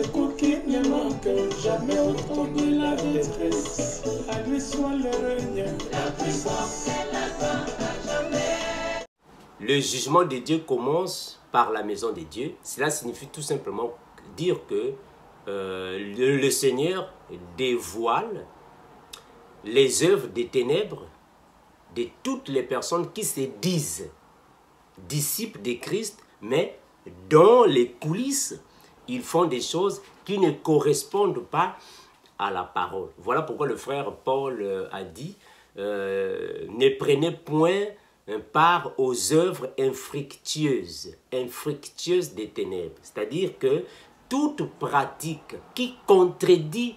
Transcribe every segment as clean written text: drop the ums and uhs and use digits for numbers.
secours qui ne manque jamais au temps de la détresse. À lui soit le règne, la puissance et la gloire à jamais. Le jugement de Dieu commence par la maison de Dieu. Cela signifie tout simplement dire que le Seigneur dévoile les œuvres des ténèbres de toutes les personnes qui se disent disciples de Christ, mais dans les coulisses, ils font des choses qui ne correspondent pas à la parole. Voilà pourquoi le frère Paul a dit ne prenez point part aux œuvres infructueuses des ténèbres. C'est-à-dire que toute pratique qui contredit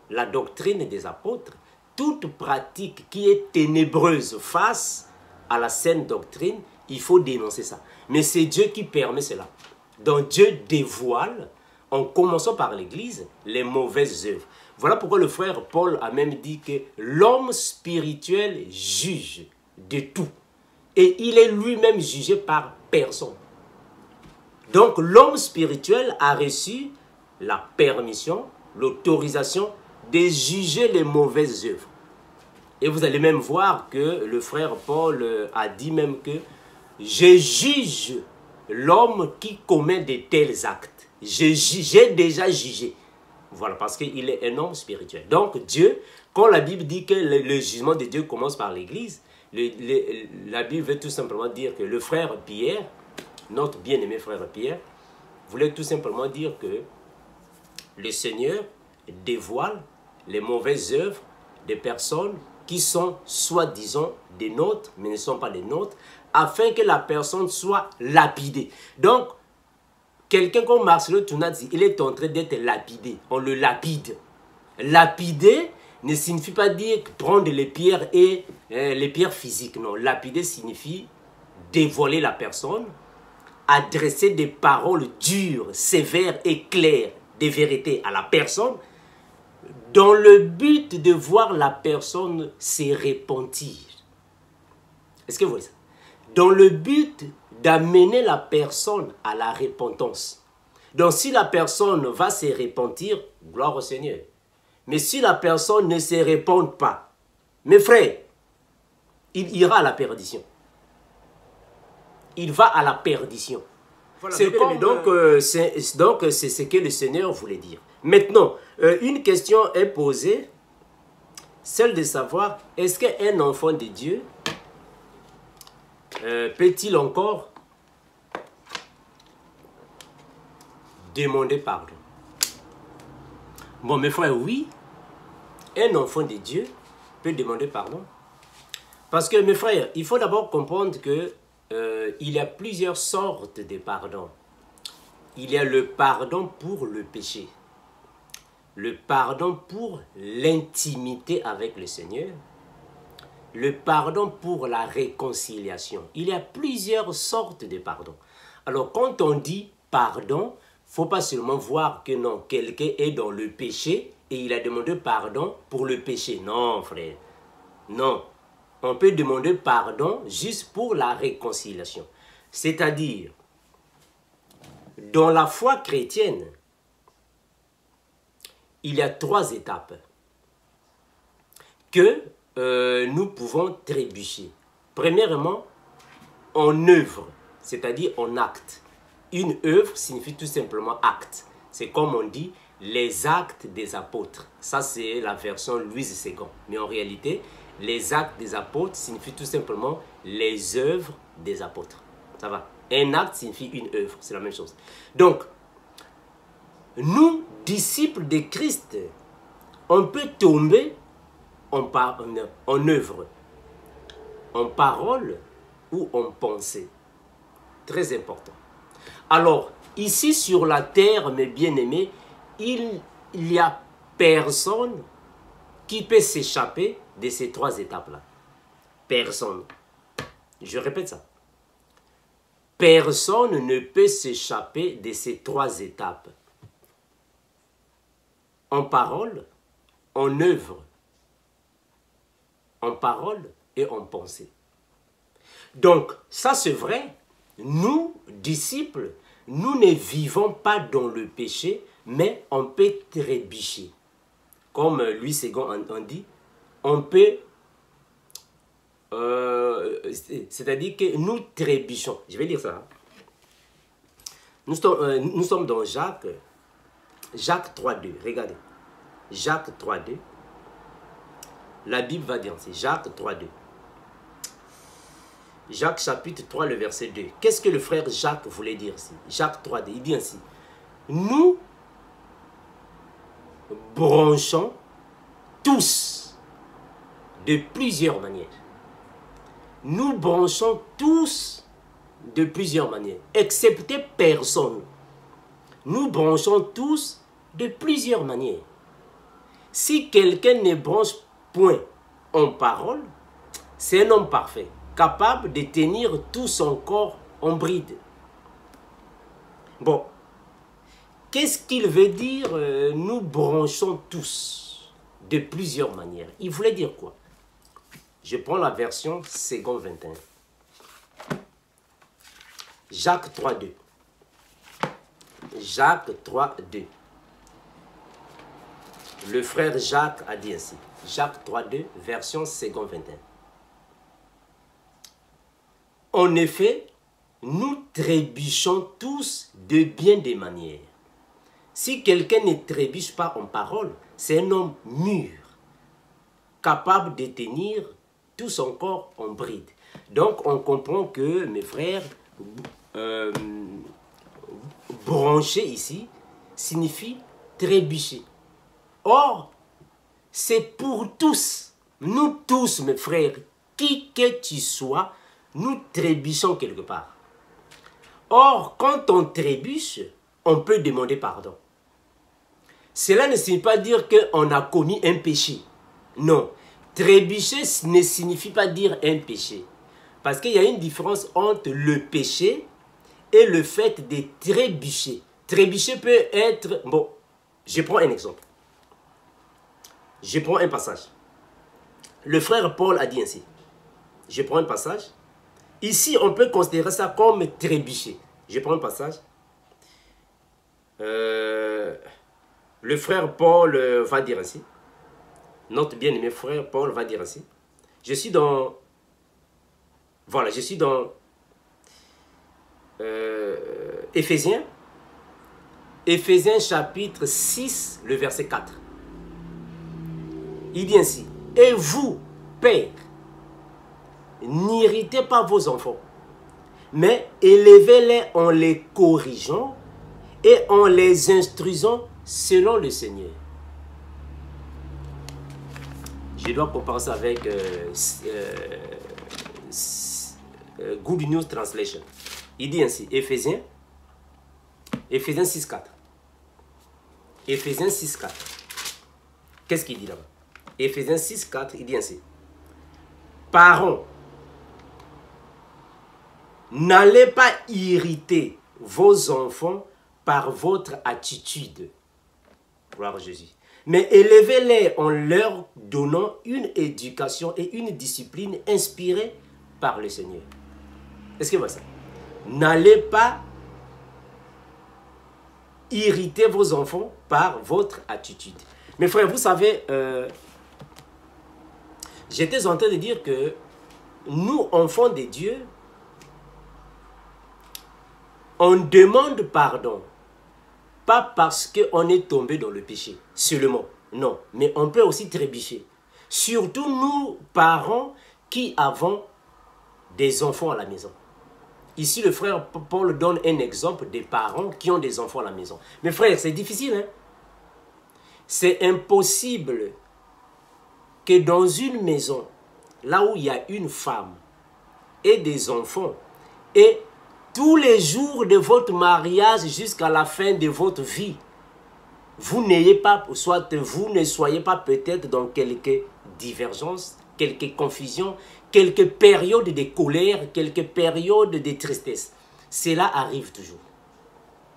la doctrine des apôtres, toute pratique qui est ténébreuse face à la saine doctrine, il faut dénoncer ça. Mais c'est Dieu qui permet cela. Donc Dieu dévoile, en commençant par l'Église, les mauvaises œuvres. Voilà pourquoi le frère Paul a même dit que l'homme spirituel juge de tout. Et il est lui-même jugé par personne. Donc l'homme spirituel a reçu la permission, l'autorisation de juger les mauvaises œuvres. Et vous allez même voir que le frère Paul a dit même que je juge l'homme qui commet de tels actes. J'ai déjà jugé. Voilà, parce qu'il est un homme spirituel. Donc Dieu, quand la Bible dit que le jugement de Dieu commence par l'Église, la Bible veut tout simplement dire que le frère Pierre, notre bien-aimé frère Pierre, voulait tout simplement dire que le Seigneur dévoile les mauvaises œuvres des personnes qui sont soi-disant des nôtres, mais ne sont pas des nôtres, afin que la personne soit lapidée. Donc, quelqu'un comme Marcelo Tunadzi, il est en train d'être lapidé. On le lapide. Lapider ne signifie pas dire prendre les pierres et les pierres physiques. Non, lapider signifie dévoiler la personne, adresser des paroles dures, sévères et claires, des vérités à la personne, dans le but de voir la personne se repentir. Est-ce que vous voyez ça? Dans le but d'amener la personne à la repentance. Donc si la personne va se repentir, gloire au Seigneur. Mais si la personne ne se repente pas, mes frères, il ira à la perdition. Il va à la perdition. Voilà, donc c'est ce que le Seigneur voulait dire. Maintenant, une question est posée, celle de savoir, est-ce qu'un enfant de Dieu peut-il encore demander pardon? Bon, mes frères, oui, un enfant de Dieu peut demander pardon. Parce que, mes frères, il faut d'abord comprendre que il y a plusieurs sortes de pardon. Il y a le pardon pour le péché, le pardon pour l'intimité avec le Seigneur, le pardon pour la réconciliation. Il y a plusieurs sortes de pardon. Alors, quand on dit pardon, il ne faut pas seulement voir que non, quelqu'un est dans le péché et il a demandé pardon pour le péché. Non, frère. Non. On peut demander pardon juste pour la réconciliation. C'est-à-dire, dans la foi chrétienne, il y a 3 étapes que nous pouvons trébucher. Premièrement, en œuvre, c'est-à-dire en acte. Une œuvre signifie tout simplement acte. C'est comme on dit les actes des apôtres. Ça, c'est la version Louise II. Mais en réalité, les actes des apôtres signifient tout simplement les œuvres des apôtres. Ça va? Un acte signifie une œuvre. C'est la même chose. Donc, nous, disciples de Christ, on peut tomber en œuvre, en parole ou en pensée. Très important. Alors, ici sur la terre, mes bien-aimés, il n'y a personne qui peut s'échapper de ces 3 étapes-là. Personne. Je répète ça. Personne ne peut s'échapper de ces 3 étapes. En parole, en œuvre, en parole et en pensée. Donc, ça c'est vrai. Nous, disciples, nous ne vivons pas dans le péché, mais on peut trébucher. Comme Louis II en dit, on peut, c'est-à-dire que nous trébuchons. Je vais lire ça. Hein. Nous sommes dans Jacques 3.2. Regardez. Jacques 3.2. La Bible va dire ainsi. Jacques 3.2. Jacques chapitre 3, le verset 2. Qu'est-ce que le frère Jacques voulait dire ici? Jacques 3.2. Il dit ainsi. Nous branchons tous de plusieurs manières. Nous branchons tous de plusieurs manières, excepté personne. Nous branchons tous de plusieurs manières. Si quelqu'un ne branche point en parole, c'est un homme parfait, capable de tenir tout son corps en bride. Bon, qu'est-ce qu'il veut dire nous branchons tous de plusieurs manières? Il voulait dire quoi? Je prends la version second 21. Jacques 3.2. Jacques 3.2. Le frère Jacques a dit ainsi. Jacques 3.2, version second 21. En effet, nous trébuchons tous de bien des manières. Si quelqu'un ne trébuche pas en parole, c'est un homme mûr, capable de tenir tout son corps en bride. Donc, on comprend que, mes frères, brancher ici signifie trébucher. Or, c'est pour tous, nous tous, mes frères, qui que tu sois, nous trébuchons quelque part. Or, quand on trébuche, on peut demander pardon. Cela ne signifie pas dire qu'on a commis un péché. Non. Trébucher ne signifie pas dire un péché. Parce qu'il y a une différence entre le péché et le fait de trébucher. Trébucher peut être... Bon, je prends un exemple. Je prends un passage. Le frère Paul a dit ainsi. Je prends un passage. Ici, on peut considérer ça comme trébucher. Je prends un passage. Le frère Paul va dire ainsi. Notre bien-aimé frère Paul va dire ainsi. Je suis dans... Voilà, je suis dans Éphésiens. Éphésiens chapitre 6, le verset 4. Il dit ainsi. Et vous, pères, n'irritez pas vos enfants, mais élevez-les en les corrigeant et en les instruisant selon le Seigneur. Je dois comparer ça avec Good News Translation. Il dit ainsi, Éphésiens 6.4. Éphésiens 6.4. Qu'est-ce qu'il dit là-bas? Éphésiens 6.4, il dit ainsi. Parents, n'allez pas irriter vos enfants par votre attitude. Gloire à Jésus. Mais élevez-les en leur donnant une éducation et une discipline inspirée par le Seigneur. Est-ce que vous voyez ça? N'allez pas irriter vos enfants par votre attitude. Mes frères, vous savez, j'étais en train de dire que nous, enfants de Dieu, on demande pardon. Pas parce qu'on est tombé dans le péché, seulement. Non, mais on peut aussi trébucher. Surtout nous, parents, qui avons des enfants à la maison. Ici, le frère Paul donne un exemple des parents qui ont des enfants à la maison. Mais frère, c'est difficile, hein? C'est impossible que dans une maison, là où il y a une femme et des enfants, et tous les jours de votre mariage jusqu'à la fin de votre vie, vous n'ayez pas, soit vous ne soyez pas peut-être dans quelques divergences, quelques confusions, quelques périodes de colère, quelques périodes de tristesse. Cela arrive toujours.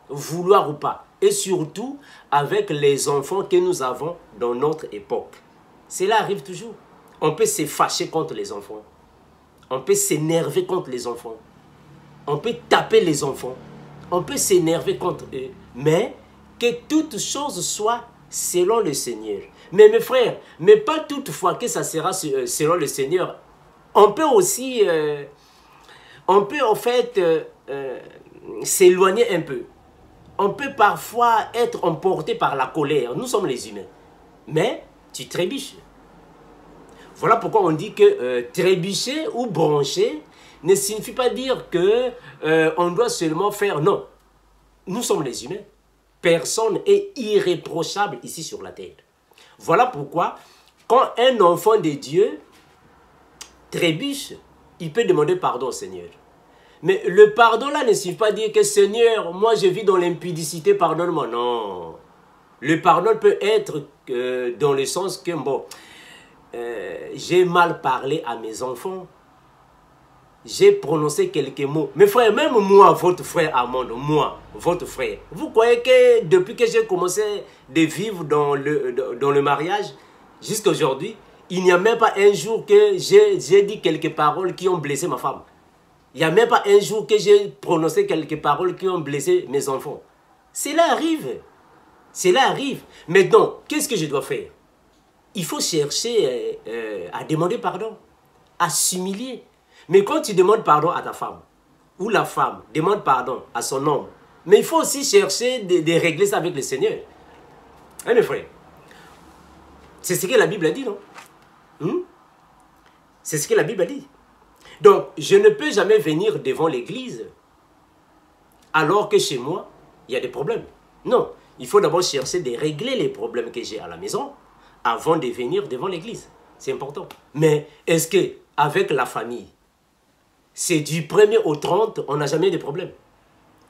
Vouloir ou pas. Et surtout avec les enfants que nous avons dans notre époque. Cela arrive toujours. On peut se fâcher contre les enfants. On peut s'énerver contre les enfants. On peut taper les enfants. On peut s'énerver contre eux. Mais que toutes choses soient selon le Seigneur. Mais mes frères, mais pas toutefois que ça sera selon le Seigneur. On peut aussi, on peut en fait s'éloigner un peu. On peut parfois être emporté par la colère. Nous sommes les humains. Mais tu trébuches. Voilà pourquoi on dit que trébucher ou brancher ne signifie pas dire que on doit seulement faire. Non. Nous sommes les humains. Personne n'est irréprochable ici sur la terre. Voilà pourquoi, quand un enfant de Dieu trébuche, il peut demander pardon au Seigneur. Mais le pardon là ne signifie pas dire que Seigneur, moi je vis dans l'impudicité, pardonne-moi. Non. Le pardon peut être dans le sens que, bon, j'ai mal parlé à mes enfants. J'ai prononcé quelques mots. Mes frères, même moi, votre frère Armand, moi, votre frère, vous croyez que depuis que j'ai commencé de vivre dans le mariage, jusqu'à aujourd'hui, il n'y a même pas un jour que j'ai dit quelques paroles qui ont blessé ma femme. Il n'y a même pas un jour que j'ai prononcé quelques paroles qui ont blessé mes enfants. Cela arrive. Cela arrive. Maintenant, qu'est-ce que je dois faire? Il faut chercher à demander pardon, à s'humilier. Mais quand tu demandes pardon à ta femme, ou la femme demande pardon à son homme, mais il faut aussi chercher de régler ça avec le Seigneur. Hein, mes frères? C'est ce que la Bible a dit, non? C'est ce que la Bible a dit. Donc, je ne peux jamais venir devant l'église alors que chez moi, il y a des problèmes. Non, il faut d'abord chercher de régler les problèmes que j'ai à la maison avant de venir devant l'église. C'est important. Mais est-ce qu'avec la famille, c'est du 1er au 30, on n'a jamais eu de problème?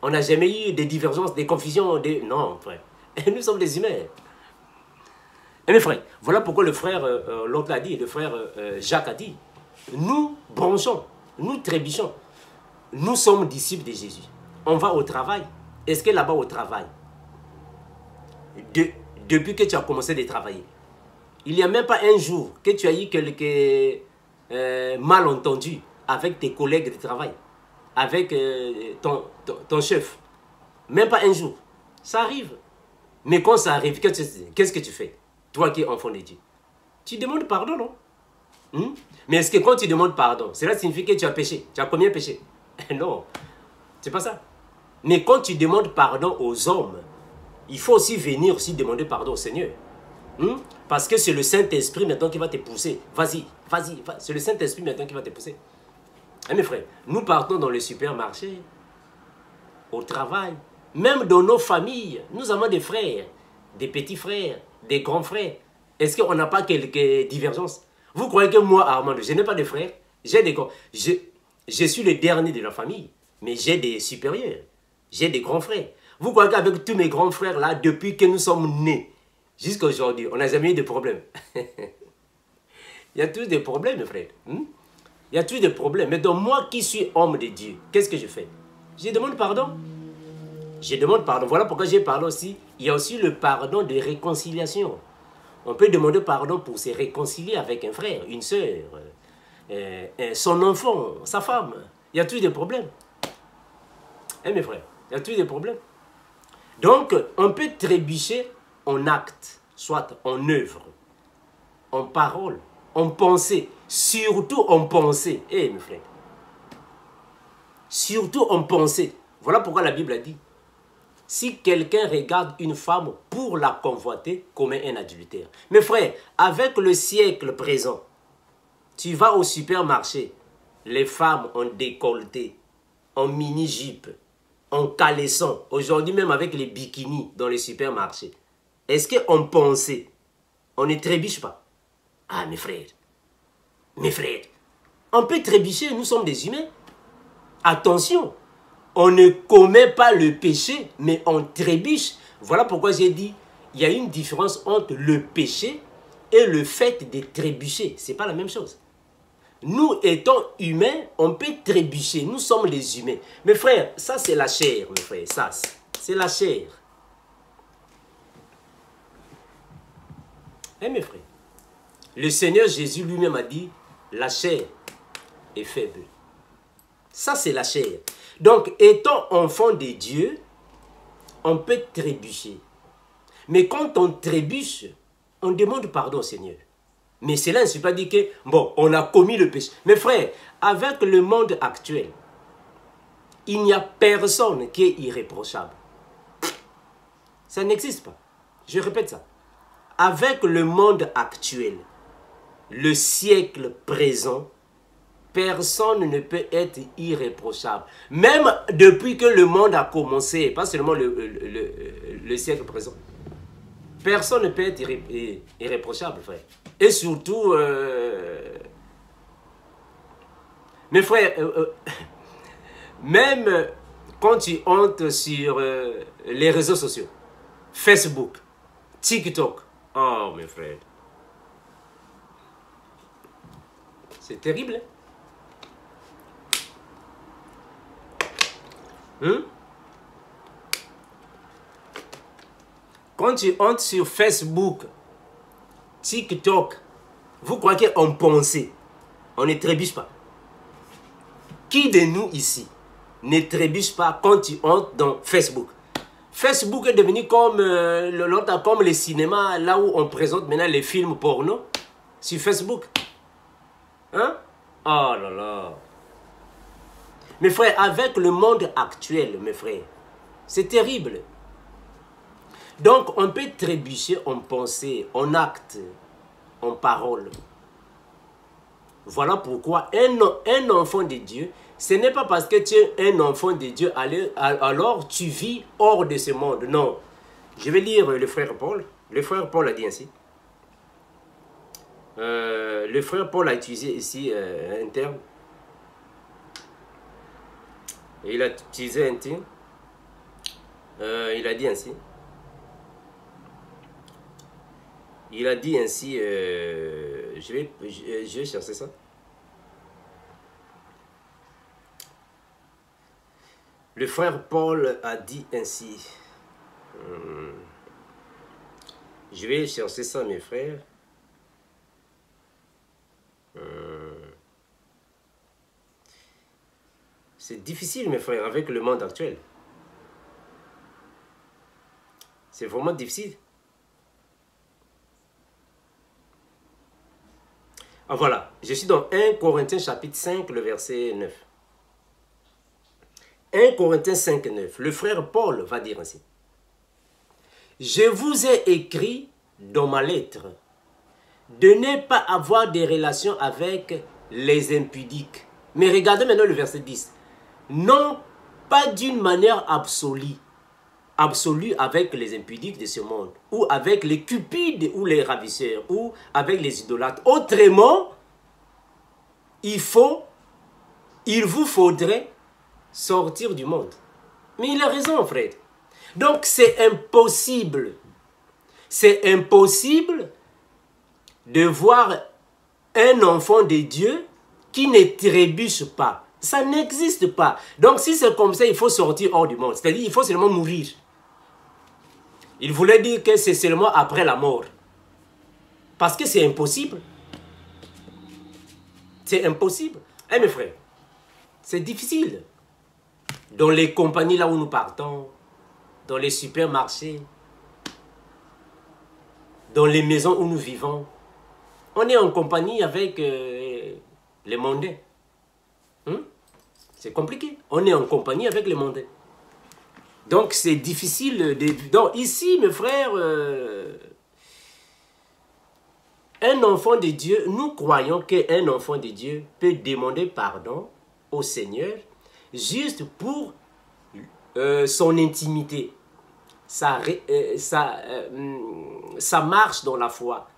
On n'a jamais eu de divergences, des confusions, non, frère. Nous sommes des humains. Et mes frères, voilà pourquoi le frère, l'autre l'a dit, le frère Jacques a dit, nous branchons, nous trébuchons. Nous sommes disciples de Jésus. On va au travail. Est-ce que là-bas au travail, depuis que tu as commencé de travailler, il n'y a même pas un jour que tu as eu quelques malentendus avec tes collègues de travail, avec ton chef? Même pas un jour. Ça arrive. Mais quand ça arrive, qu'est-ce que tu fais? Toi qui es enfant de Dieu. Tu demandes pardon, non? Mais est-ce que quand tu demandes pardon, cela signifie que tu as péché? Tu as combien péché? Non, c'est pas ça. Mais quand tu demandes pardon aux hommes, il faut aussi venir aussi demander pardon au Seigneur. Parce que c'est le Saint-Esprit maintenant qui va te pousser. Vas-y, vas-y, c'est le Saint-Esprit maintenant qui va te pousser. Hein, mes frères, nous partons dans le supermarché, au travail, même dans nos familles. Nous avons des frères, des petits frères, des grands frères. Est-ce qu'on n'a pas quelques divergences? Vous croyez que moi, Armand, je n'ai pas de frères? J'ai des grands. Je suis le dernier de la famille, mais j'ai des supérieurs. J'ai des grands frères. Vous croyez qu'avec tous mes grands frères là, depuis que nous sommes nés, jusqu'à aujourd'hui, on n'a jamais eu de problème? Il y a tous des problèmes, mes frères. Il y a tous des problèmes. Mais donc moi qui suis homme de Dieu, qu'est-ce que je fais? Je demande pardon. Je demande pardon. Voilà pourquoi j'ai parlé aussi. Il y a aussi le pardon de réconciliation. On peut demander pardon pour se réconcilier avec un frère, une soeur, son enfant, sa femme. Il y a tous des problèmes. Hein, mes frères? Il y a tous des problèmes. Donc, on peut trébucher en acte, soit en œuvre, en parole, en pensée, surtout en pensée. Eh, mes frères, surtout en pensée. Voilà pourquoi la Bible a dit, si quelqu'un regarde une femme pour la convoiter, commet un adultère. Mes frères, avec le siècle présent, tu vas au supermarché, les femmes en décolleté, en mini-jupe, en caleçon, aujourd'hui même avec les bikinis dans les supermarchés. Est-ce qu'on pensait, on ne trébuche pas? Ah, mes frères, on peut trébucher, nous sommes des humains. Attention, on ne commet pas le péché, mais on trébuche. Voilà pourquoi j'ai dit, il y a une différence entre le péché et le fait de trébucher. Ce n'est pas la même chose. Nous, étant humains, on peut trébucher. Nous sommes les humains. Mes frères, ça c'est la chair, mes frères. Ça, c'est la chair. Hein, mes frères? Le Seigneur Jésus lui-même a dit, la chair est faible. Ça, c'est la chair. Donc, étant enfant de Dieu, on peut trébucher. Mais quand on trébuche, on demande pardon au Seigneur. Mais cela ne veut pas dire que, bon, on a commis le péché. Mais frère, avec le monde actuel, il n'y a personne qui est irréprochable. Ça n'existe pas. Je répète ça. Avec le monde actuel, le siècle présent, personne ne peut être irréprochable. Même depuis que le monde a commencé, pas seulement le siècle présent. Personne ne peut être irréprochable, frère. Et surtout, mes frères, même quand tu entres sur les réseaux sociaux, Facebook, TikTok, oh mes frères, c'est terrible. Quand tu entres sur Facebook, TikTok, vous croyez qu'on pensait, on ne trébuche pas. Qui de nous ici ne trébuche pas quand tu entres dans Facebook? Facebook est devenu comme le cinéma, là où on présente maintenant les films porno sur Facebook. Hein? Oh là là. Mes frères, avec le monde actuel, mes frères, c'est terrible. Donc, on peut trébucher en pensée, en acte, en parole. Voilà pourquoi un enfant de Dieu, ce n'est pas parce que tu es un enfant de Dieu, alors tu vis hors de ce monde. Non. Je vais lire le frère Paul. Le frère Paul a dit ainsi. Le frère Paul a utilisé ici un terme. Il a utilisé un terme. Il a dit ainsi. Il a dit ainsi, je vais chercher ça. Le frère Paul a dit ainsi. Je vais chercher ça, mes frères. C'est difficile, mes frères, avec le monde actuel. C'est vraiment difficile. Ah, voilà, je suis dans 1 Corinthiens chapitre 5, le verset 9. 1 Corinthiens 5, 9. Le frère Paul va dire ainsi. Je vous ai écrit dans ma lettre de ne pas avoir des relations avec les impudiques. Mais regardez maintenant le verset 10. Non, pas d'une manière absolue avec les impudiques de ce monde, ou avec les cupides ou les ravisseurs, ou avec les idolâtres. Autrement, il vous faudrait sortir du monde. Mais il a raison, frère. Donc c'est impossible. C'est impossible de voir un enfant de Dieu qui ne trébuche pas. Ça n'existe pas. Donc si c'est comme ça, il faut sortir hors du monde. C'est-à-dire il faut seulement mourir. Il voulait dire que c'est seulement après la mort. Parce que c'est impossible. C'est impossible. Eh mes frères, c'est difficile. Dans les compagnies là où nous partons, dans les supermarchés, dans les maisons où nous vivons, on est en compagnie avec les mondains. C'est compliqué. On est en compagnie avec les mondains. Donc c'est difficile. Donc ici, mes frères, un enfant de Dieu, nous croyons qu'un enfant de Dieu peut demander pardon au Seigneur juste pour son intimité, sa marche dans la foi,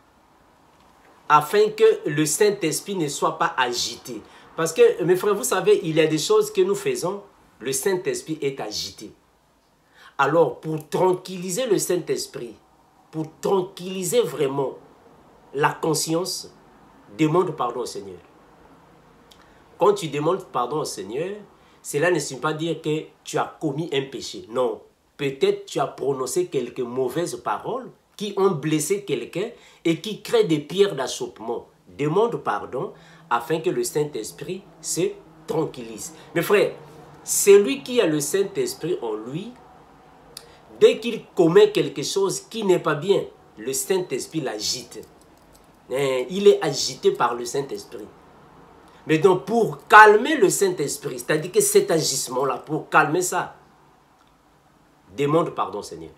afin que le Saint-Esprit ne soit pas agité. Parce que, mes frères, vous savez, il y a des choses que nous faisons, le Saint-Esprit est agité. Alors, pour tranquilliser le Saint-Esprit, pour tranquilliser vraiment la conscience, demande pardon au Seigneur. Quand tu demandes pardon au Seigneur, cela ne signifie pas dire que tu as commis un péché. Non, peut-être tu as prononcé quelques mauvaises paroles qui ont blessé quelqu'un et qui créent des pierres d'achoppement. Demande pardon afin que le Saint-Esprit se tranquillise. Mes frères, celui qui a le Saint-Esprit en lui dès qu'il commet quelque chose qui n'est pas bien, le Saint-Esprit l'agite. Il est agité par le Saint-Esprit. Mais donc, pour calmer le Saint-Esprit, c'est-à-dire que cet agissement-là, pour calmer ça, demande pardon, Seigneur.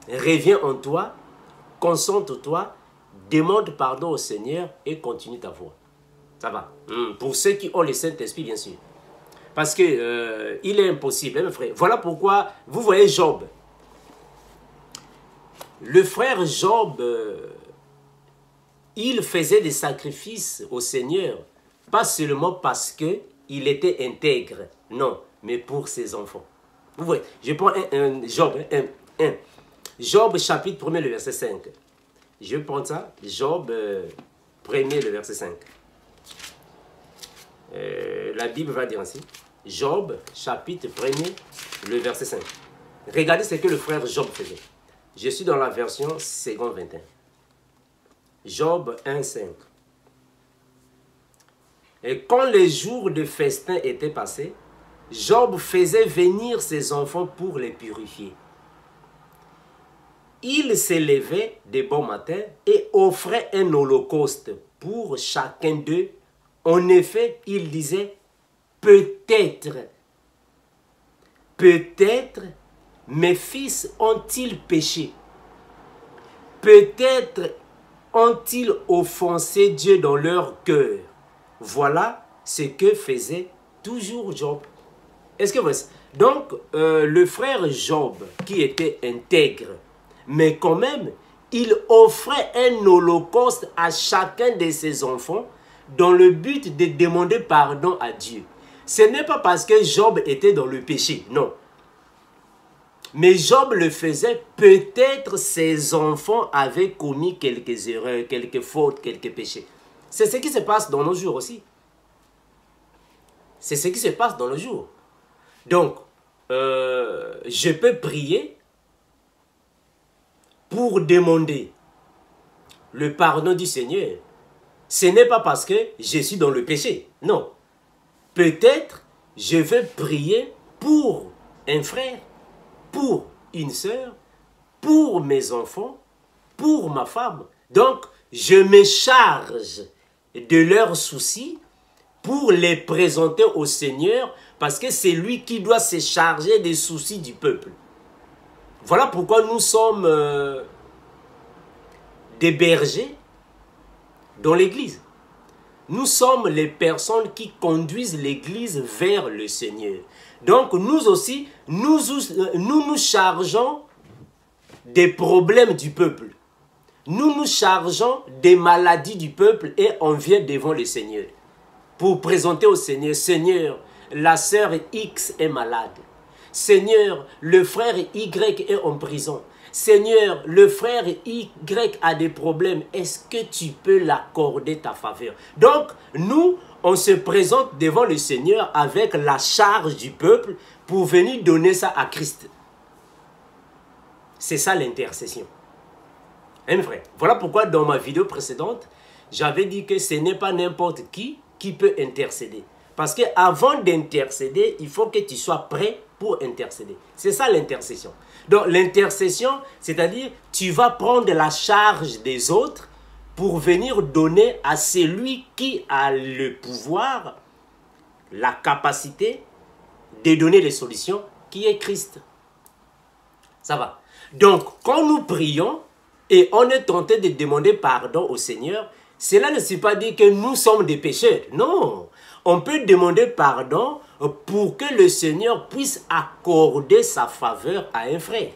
Reviens en toi, concentre-toi, demande pardon au Seigneur et continue ta voie. Ça va. Pour ceux qui ont le Saint-Esprit, bien sûr. Parce que il est impossible, hein, mes frères. Voilà pourquoi, vous voyez Job. Le frère Job, il faisait des sacrifices au Seigneur, pas seulement parce qu'il était intègre, non, mais pour ses enfants. Vous voyez, je prends Job, Job chapitre 1er, le verset 5. Je vais prendre ça, Job 1er, le verset 5. La Bible va dire ainsi. Job chapitre 1er, le verset 5. Regardez ce que le frère Job faisait. Je suis dans la version seconde 21. Job 1, 5. Et quand les jours de festin étaient passés, Job faisait venir ses enfants pour les purifier. Il s'élevait de bon matin et offrait un holocauste pour chacun d'eux. En effet, il disait, peut-être mes fils ont-ils péché? Peut-être ont-ils offensé Dieu dans leur cœur? Voilà ce que faisait toujours Job. Est-ce que vous voyez? Donc, le frère Job, qui était intègre, mais quand même, il offrait un holocauste à chacun de ses enfants dans le but de demander pardon à Dieu. Ce n'est pas parce que Job était dans le péché, non. Mais Job le faisait, peut-être ses enfants avaient commis quelques erreurs, quelques fautes, quelques péchés. C'est ce qui se passe dans nos jours aussi. C'est ce qui se passe dans nos jours. Donc, je peux prier pour demander le pardon du Seigneur. Ce n'est pas parce que je suis dans le péché. Non. Peut-être je vais prier pour un frère, pour une sœur, pour mes enfants, pour ma femme. Donc, je me charge de leurs soucis pour les présenter au Seigneur parce que c'est lui qui doit se charger des soucis du peuple. Voilà pourquoi nous sommes des bergers dans l'église. Nous sommes les personnes qui conduisent l'église vers le Seigneur. Donc nous aussi, nous nous chargeons des problèmes du peuple. Nous nous chargeons des maladies du peuple et on vient devant le Seigneur pour présenter au Seigneur, Seigneur, la sœur X est malade. Seigneur, le frère Y est en prison. Seigneur, le frère Y a des problèmes. Est-ce que tu peux l'accorder ta faveur? Donc, nous, on se présente devant le Seigneur avec la charge du peuple pour venir donner ça à Christ. C'est ça l'intercession. Hein, frère? Voilà pourquoi dans ma vidéo précédente, j'avais dit que ce n'est pas n'importe qui peut intercéder. Parce qu'avant d'intercéder, il faut que tu sois prêt pour intercéder. C'est ça l'intercession. Donc l'intercession, c'est-à-dire tu vas prendre la charge des autres pour venir donner à celui qui a le pouvoir, la capacité de donner les solutions, qui est Christ. Ça va. Donc quand nous prions et on est tenté de demander pardon au Seigneur, cela ne signifie pas dire que nous sommes des pécheurs. Non. On peut demander pardon pour que le Seigneur puisse accorder sa faveur à un frère,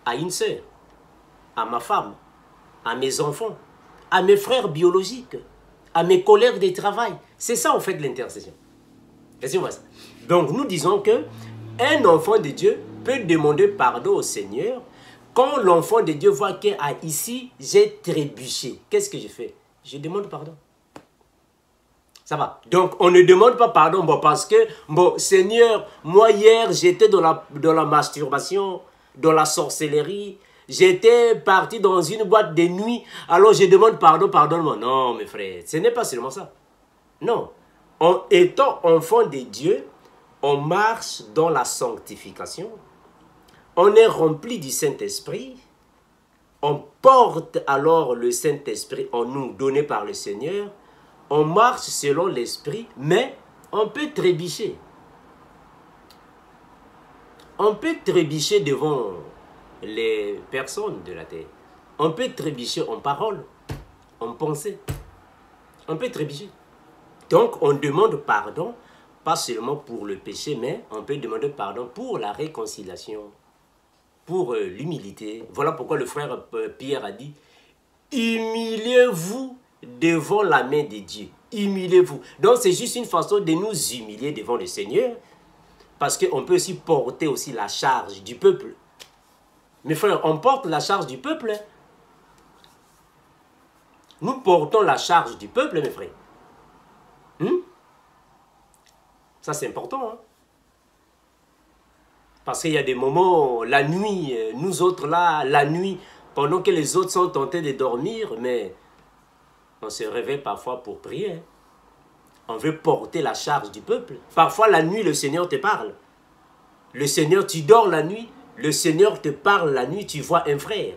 à une sœur, à ma femme, à mes enfants, à mes frères biologiques, à mes collègues de travail. C'est ça en fait l'intercession. Donc nous disons que un enfant de Dieu peut demander pardon au Seigneur quand l'enfant de Dieu voit que ici j'ai trébuché. Qu'est-ce que je fais? Je demande pardon. Ça va. Donc, on ne demande pas pardon parce que, Seigneur, moi hier, j'étais dans la masturbation, dans la sorcellerie. J'étais parti dans une boîte de nuit. Alors, je demande pardon, pardonne-moi. Non, mes frères, ce n'est pas seulement ça. Non. En étant enfant de Dieu, on marche dans la sanctification. on est rempli du Saint-Esprit, on porte alors le Saint-Esprit en nous, donné par le Seigneur, on marche selon l'Esprit, mais on peut trébucher. On peut trébucher devant les personnes de la terre. On peut trébucher en parole, en pensée. On peut trébucher. Donc, on demande pardon, pas seulement pour le péché, mais on peut demander pardon pour la réconciliation, pour l'humilité. Voilà pourquoi le frère Pierre a dit, humiliez-vous devant la main de Dieu. Humiliez-vous. Donc, c'est juste une façon de nous humilier devant le Seigneur, parce qu'on peut aussi porter aussi la charge du peuple. Mes frères, on porte la charge du peuple. Nous portons la charge du peuple, mes frères. Ça, c'est important. Hein? Parce qu'il y a des moments, la nuit, nous autres là, la nuit, pendant que les autres sont tentés de dormir, mais on se réveille parfois pour prier. Hein? On veut porter la charge du peuple. Parfois, la nuit, le Seigneur te parle. Le Seigneur, tu dors la nuit, le Seigneur te parle la nuit, tu vois un frère,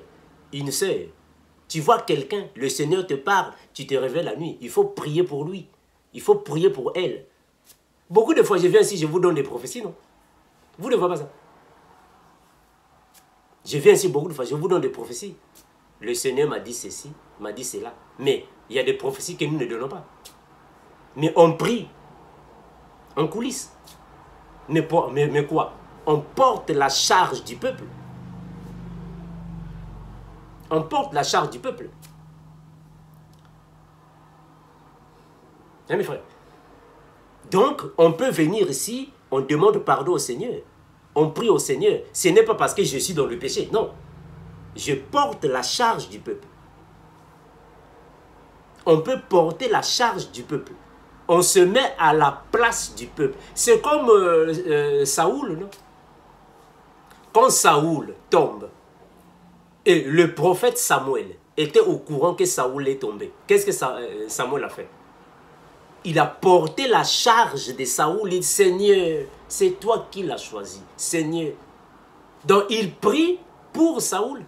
une sœur. Tu vois quelqu'un, le Seigneur te parle, tu te réveilles la nuit. Il faut prier pour lui. Il faut prier pour elle. Beaucoup de fois, je viens ici, je vous donne des prophéties, non? Vous ne voyez pas ça? Je viens ici beaucoup de fois, je vous donne des prophéties. Le Seigneur m'a dit ceci, m'a dit cela. Mais il y a des prophéties que nous ne donnons pas. Mais on prie en coulisses. Mais quoi? On porte la charge du peuple. On porte la charge du peuple. Hein, mes frères? Donc, on peut venir ici, on demande pardon au Seigneur. On prie au Seigneur. Ce n'est pas parce que je suis dans le péché. Non. Je porte la charge du peuple. On peut porter la charge du peuple. On se met à la place du peuple. C'est comme Saoul, non? Quand Saoul tombe, et le prophète Samuel était au courant que Saoul est tombé, qu'est-ce que Samuel a fait? Il a porté la charge de Saoul. Il dit, Seigneur, c'est toi qui l'as choisi. Seigneur. Donc, il prie pour Saoul.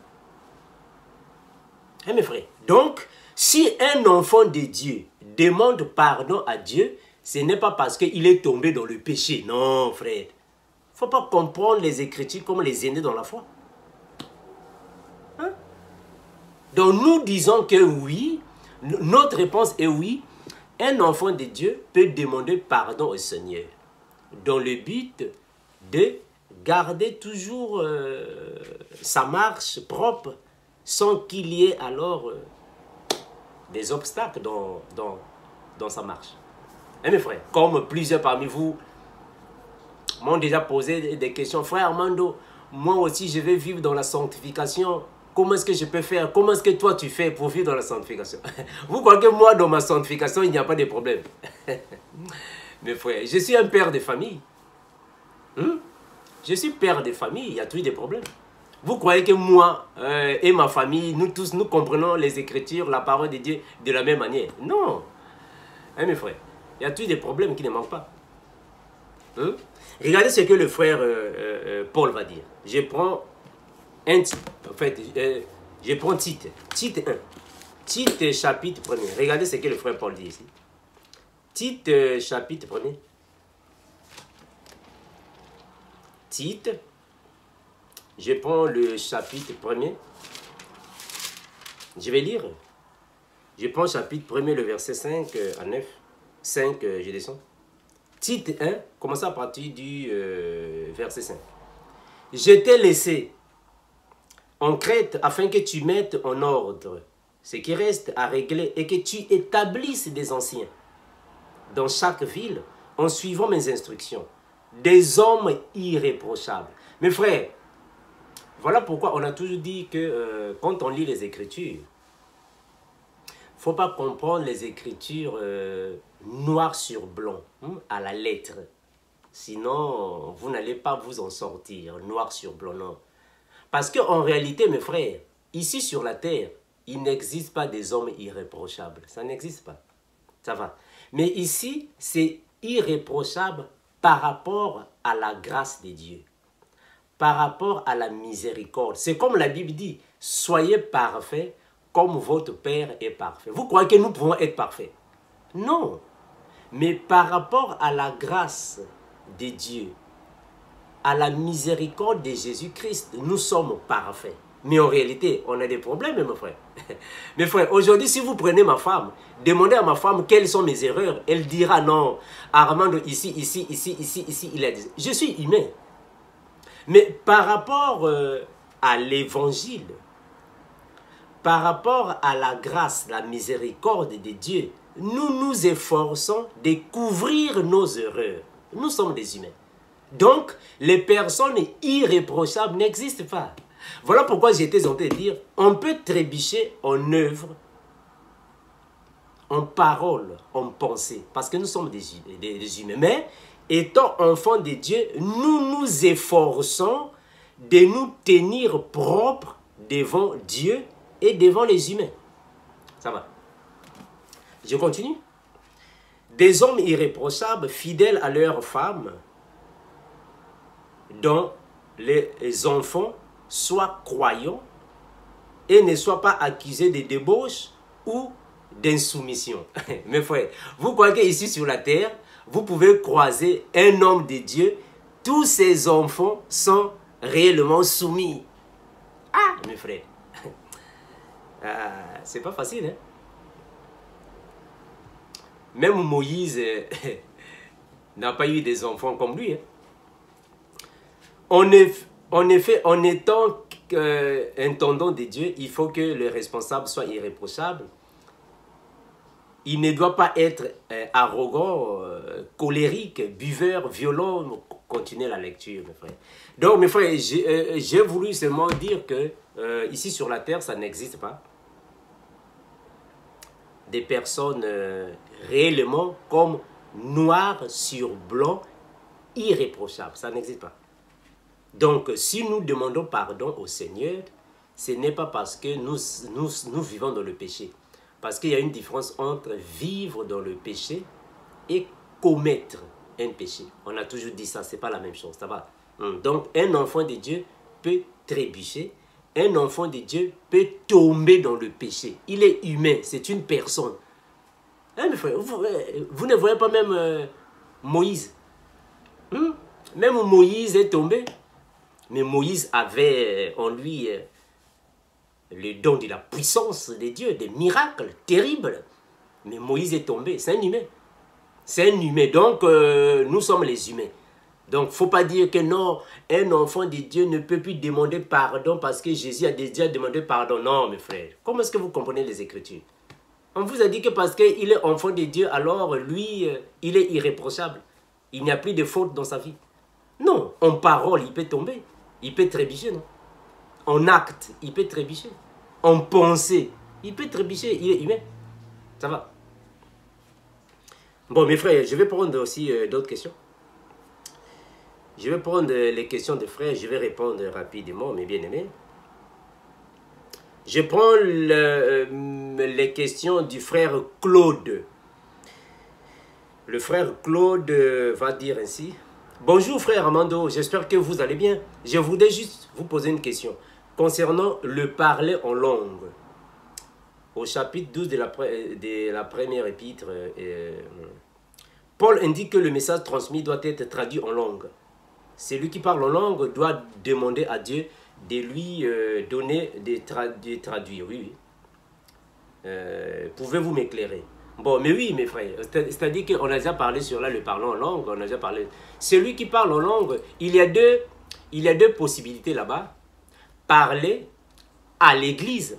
Hein, mes frères? Donc, si un enfant de Dieu demande pardon à Dieu, ce n'est pas parce qu'il est tombé dans le péché. Non, frère. Il ne faut pas comprendre les Écritures comme les aînés dans la foi. Hein? Donc, nous disons que oui. Notre réponse est oui. Un enfant de Dieu peut demander pardon au Seigneur dans le but de garder toujours sa marche propre sans qu'il y ait alors des obstacles dans sa marche. Et mes frères, comme plusieurs parmi vous m'ont déjà posé des questions, frère Armando, moi aussi je vais vivre dans la sanctification. Comment est-ce que je peux faire? Comment est-ce que toi tu fais pour vivre dans la sanctification? Vous croyez que moi, dans ma sanctification, il n'y a pas de problème? Mes frères, je suis un père de famille. Je suis père de famille, il y a toujours des problèmes. Vous croyez que moi et ma famille, nous tous, nous comprenons les Écritures, la parole de Dieu de la même manière? Non. Hein, mes frères, il y a toujours des problèmes qui ne manquent pas. Regardez ce que le frère Paul va dire. Je prends... je prends Tite. Tite 1. Tite chapitre 1er. Regardez ce que le frère Paul dit ici. Tite chapitre 1er. Tite. Je prends le chapitre 1er. Je vais lire. Je prends le chapitre 1er, le verset 5 à 9. 5, je descends. Tite 1, commençons à partir du verset 5. Je t'ai laissé en Crète afin que tu mettes en ordre ce qui reste à régler et que tu établisses des anciens dans chaque ville en suivant mes instructions, des hommes irréprochables. Mes frères, voilà pourquoi on a toujours dit que quand on lit les Écritures, il ne faut pas comprendre les Écritures noir sur blanc, à la lettre. Sinon, vous n'allez pas vous en sortir, noir sur blanc, non. Parce qu'en réalité, mes frères, ici sur la terre, il n'existe pas des hommes irréprochables. Ça n'existe pas. Ça va. Mais ici, c'est irréprochable par rapport à la grâce de Dieu. par rapport à la miséricorde. C'est comme la Bible dit, soyez parfaits comme votre Père est parfait. Vous croyez que nous pouvons être parfaits? Non. Mais par rapport à la grâce de Dieu, à la miséricorde de Jésus-Christ, nous sommes parfaits. Mais en réalité, on a des problèmes, mes frères. Mes frères, aujourd'hui, si vous prenez ma femme, demandez à ma femme quelles sont mes erreurs, elle dira non, Armand, ici, il a dit. Je suis humain. Mais par rapport à l'évangile, par rapport à la grâce, la miséricorde de Dieu, nous nous efforçons de couvrir nos erreurs. Nous sommes des humains. Donc, les personnes irréprochables n'existent pas. Voilà pourquoi j'étais en train de dire, on peut trébucher en œuvre, en parole, en pensée, parce que nous sommes des humains. Mais, étant enfants de Dieu, nous nous efforçons de nous tenir propres devant Dieu et devant les humains. Ça va. Je continue. Des hommes irréprochables, fidèles à leurs femmes, dont les enfants soient croyants et ne soient pas accusés de débauche ou d'insoumission. Mes frères, vous croyez qu'ici sur la terre, vous pouvez croiser un homme de Dieu, tous ses enfants sont réellement soumis. Ah, mes frères, c'est pas facile, hein? Même Moïse n'a pas eu des enfants comme lui, hein? En effet, en étant intendant de Dieu, il faut que le responsable soit irréprochable. Il ne doit pas être arrogant, colérique, buveur, violent. Continuez la lecture, mes frères. Donc, mes frères, j'ai voulu seulement dire que ici sur la terre, ça n'existe pas. Des personnes réellement comme noir sur blanc, irréprochables. Ça n'existe pas. Donc, si nous demandons pardon au Seigneur, ce n'est pas parce que nous vivons dans le péché. Parce qu'il y a une différence entre vivre dans le péché et commettre un péché. On a toujours dit ça, ce n'est pas la même chose, ça va. Donc, un enfant de Dieu peut trébucher. Un enfant de Dieu peut tomber dans le péché. Il est humain, c'est une personne. Hein, mes frères, vous ne voyez pas même Moïse. Même Moïse est tombé. Mais Moïse avait en lui le don de la puissance de Dieu, des miracles terribles. Mais Moïse est tombé, c'est un humain. C'est un humain, donc nous sommes les humains. Donc, il ne faut pas dire que non, un enfant de Dieu ne peut plus demander pardon parce que Jésus a déjà demandé pardon. Non, mes frères, comment est-ce que vous comprenez les Écritures? On vous a dit que parce qu'il est enfant de Dieu, alors lui, il est irréprochable. Il n'y a plus de faute dans sa vie. Non, en parole, il peut tomber. Il peut trébucher, non? En acte, il peut trébucher. En pensée, il peut trébucher. Il est humain. Ça va? Bon, mes frères, je vais prendre aussi d'autres questions. Je vais prendre les questions des frères. Je vais répondre rapidement, mes bien-aimés. Je prends les questions du frère Claude. Le frère Claude va dire ainsi. Bonjour frère Armando, j'espère que vous allez bien. Je voudrais juste vous poser une question concernant le parler en langue. Au chapitre 12 de la première épître, Paul indique que le message transmis doit être traduit en langue. Celui qui parle en langue doit demander à Dieu de lui donner de traduire. Oui, oui. Pouvez-vous m'éclairer? Bon, mais oui, mes frères, c'est-à-dire qu'on a déjà parlé sur là, le parlant en langue, on a déjà parlé. Celui qui parle en langue, il y a deux possibilités là-bas. Parler à l'église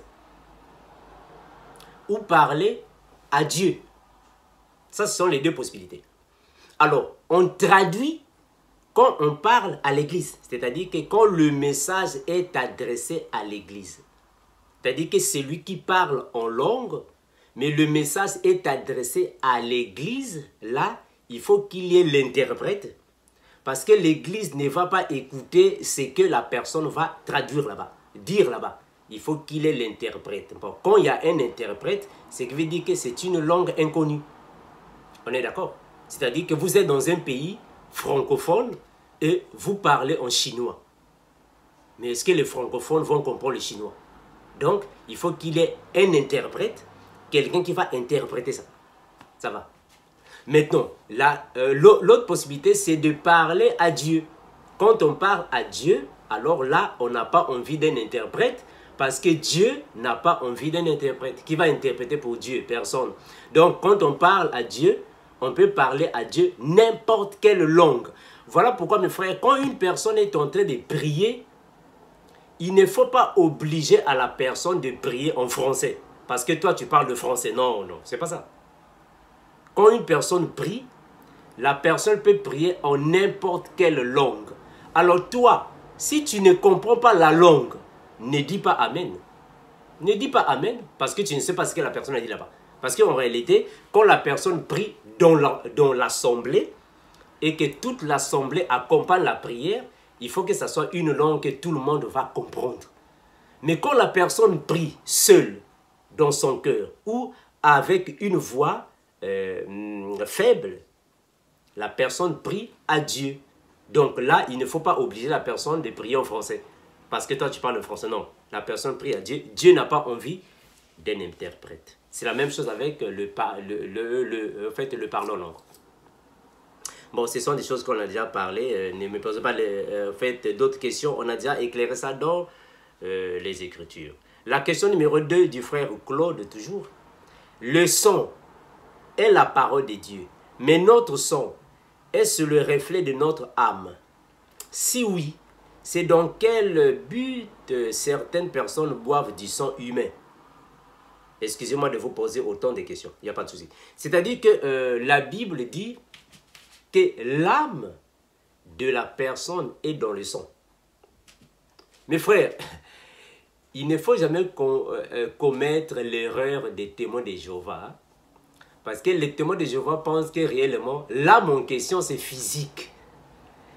ou parler à Dieu. Ça, ce sont les deux possibilités. Alors, on traduit quand on parle à l'église, c'est-à-dire que quand le message est adressé à l'église. C'est-à-dire que celui qui parle en langue, mais le message est adressé à l'église, là, il faut qu'il y ait l'interprète. Parce que l'église ne va pas écouter ce que la personne va traduire là-bas, dire là-bas. Il faut qu'il ait l'interprète. Bon, quand il y a un interprète, ce qui veut dire que c'est une langue inconnue. On est d'accord? C'est-à-dire que vous êtes dans un pays francophone et vous parlez en chinois. Mais est-ce que les francophones vont comprendre le chinois? Donc, il faut qu'il y ait un interprète, quelqu'un qui va interpréter ça. Ça va. Maintenant, l'autre possibilité, c'est de parler à Dieu. Quand on parle à Dieu, alors là, on n'a pas envie d'un interprète, parce que Dieu n'a pas envie d'un interprète. Qui va interpréter pour Dieu? Personne. Donc, quand on parle à Dieu, on peut parler à Dieu n'importe quelle langue. Voilà pourquoi, mes frères, quand une personne est en train de prier, il ne faut pas obliger à la personne de prier en français. Parce que toi, tu parles de français. Non, non, c'est pas ça. Quand une personne prie, la personne peut prier en n'importe quelle langue. Alors toi, si tu ne comprends pas la langue, ne dis pas Amen. Ne dis pas Amen parce que tu ne sais pas ce que la personne a dit là-bas. Parce qu'en réalité, quand la personne prie dans l'assemblée et que toute l'assemblée accompagne la prière, il faut que ce soit une langue que tout le monde va comprendre. Mais quand la personne prie seule dans son cœur ou avec une voix faible, la personne prie à Dieu. Donc là, il ne faut pas obliger la personne de prier en français. Parce que toi, tu parles français. Non, la personne prie à Dieu. Dieu n'a pas envie d'un interprète. C'est la même chose avec le parlant langue. Bon, ce sont des choses qu'on a déjà parlé. Ne me posez pas d'autres questions. On a déjà éclairé ça dans les Écritures. La question numéro 2 du frère Claude, toujours. Le son est la parole de Dieu. Mais notre son, est-ce le reflet de notre âme? Si oui, c'est dans quel but certaines personnes boivent du sang humain? Excusez-moi de vous poser autant de questions, il n'y a pas de souci. C'est-à-dire que la Bible dit que l'âme de la personne est dans le sang. Mes frères, il ne faut jamais commettre l'erreur des témoins de Jéhovah. Parce que les témoins de Jéhovah pensent que réellement, l'âme en question, c'est physique.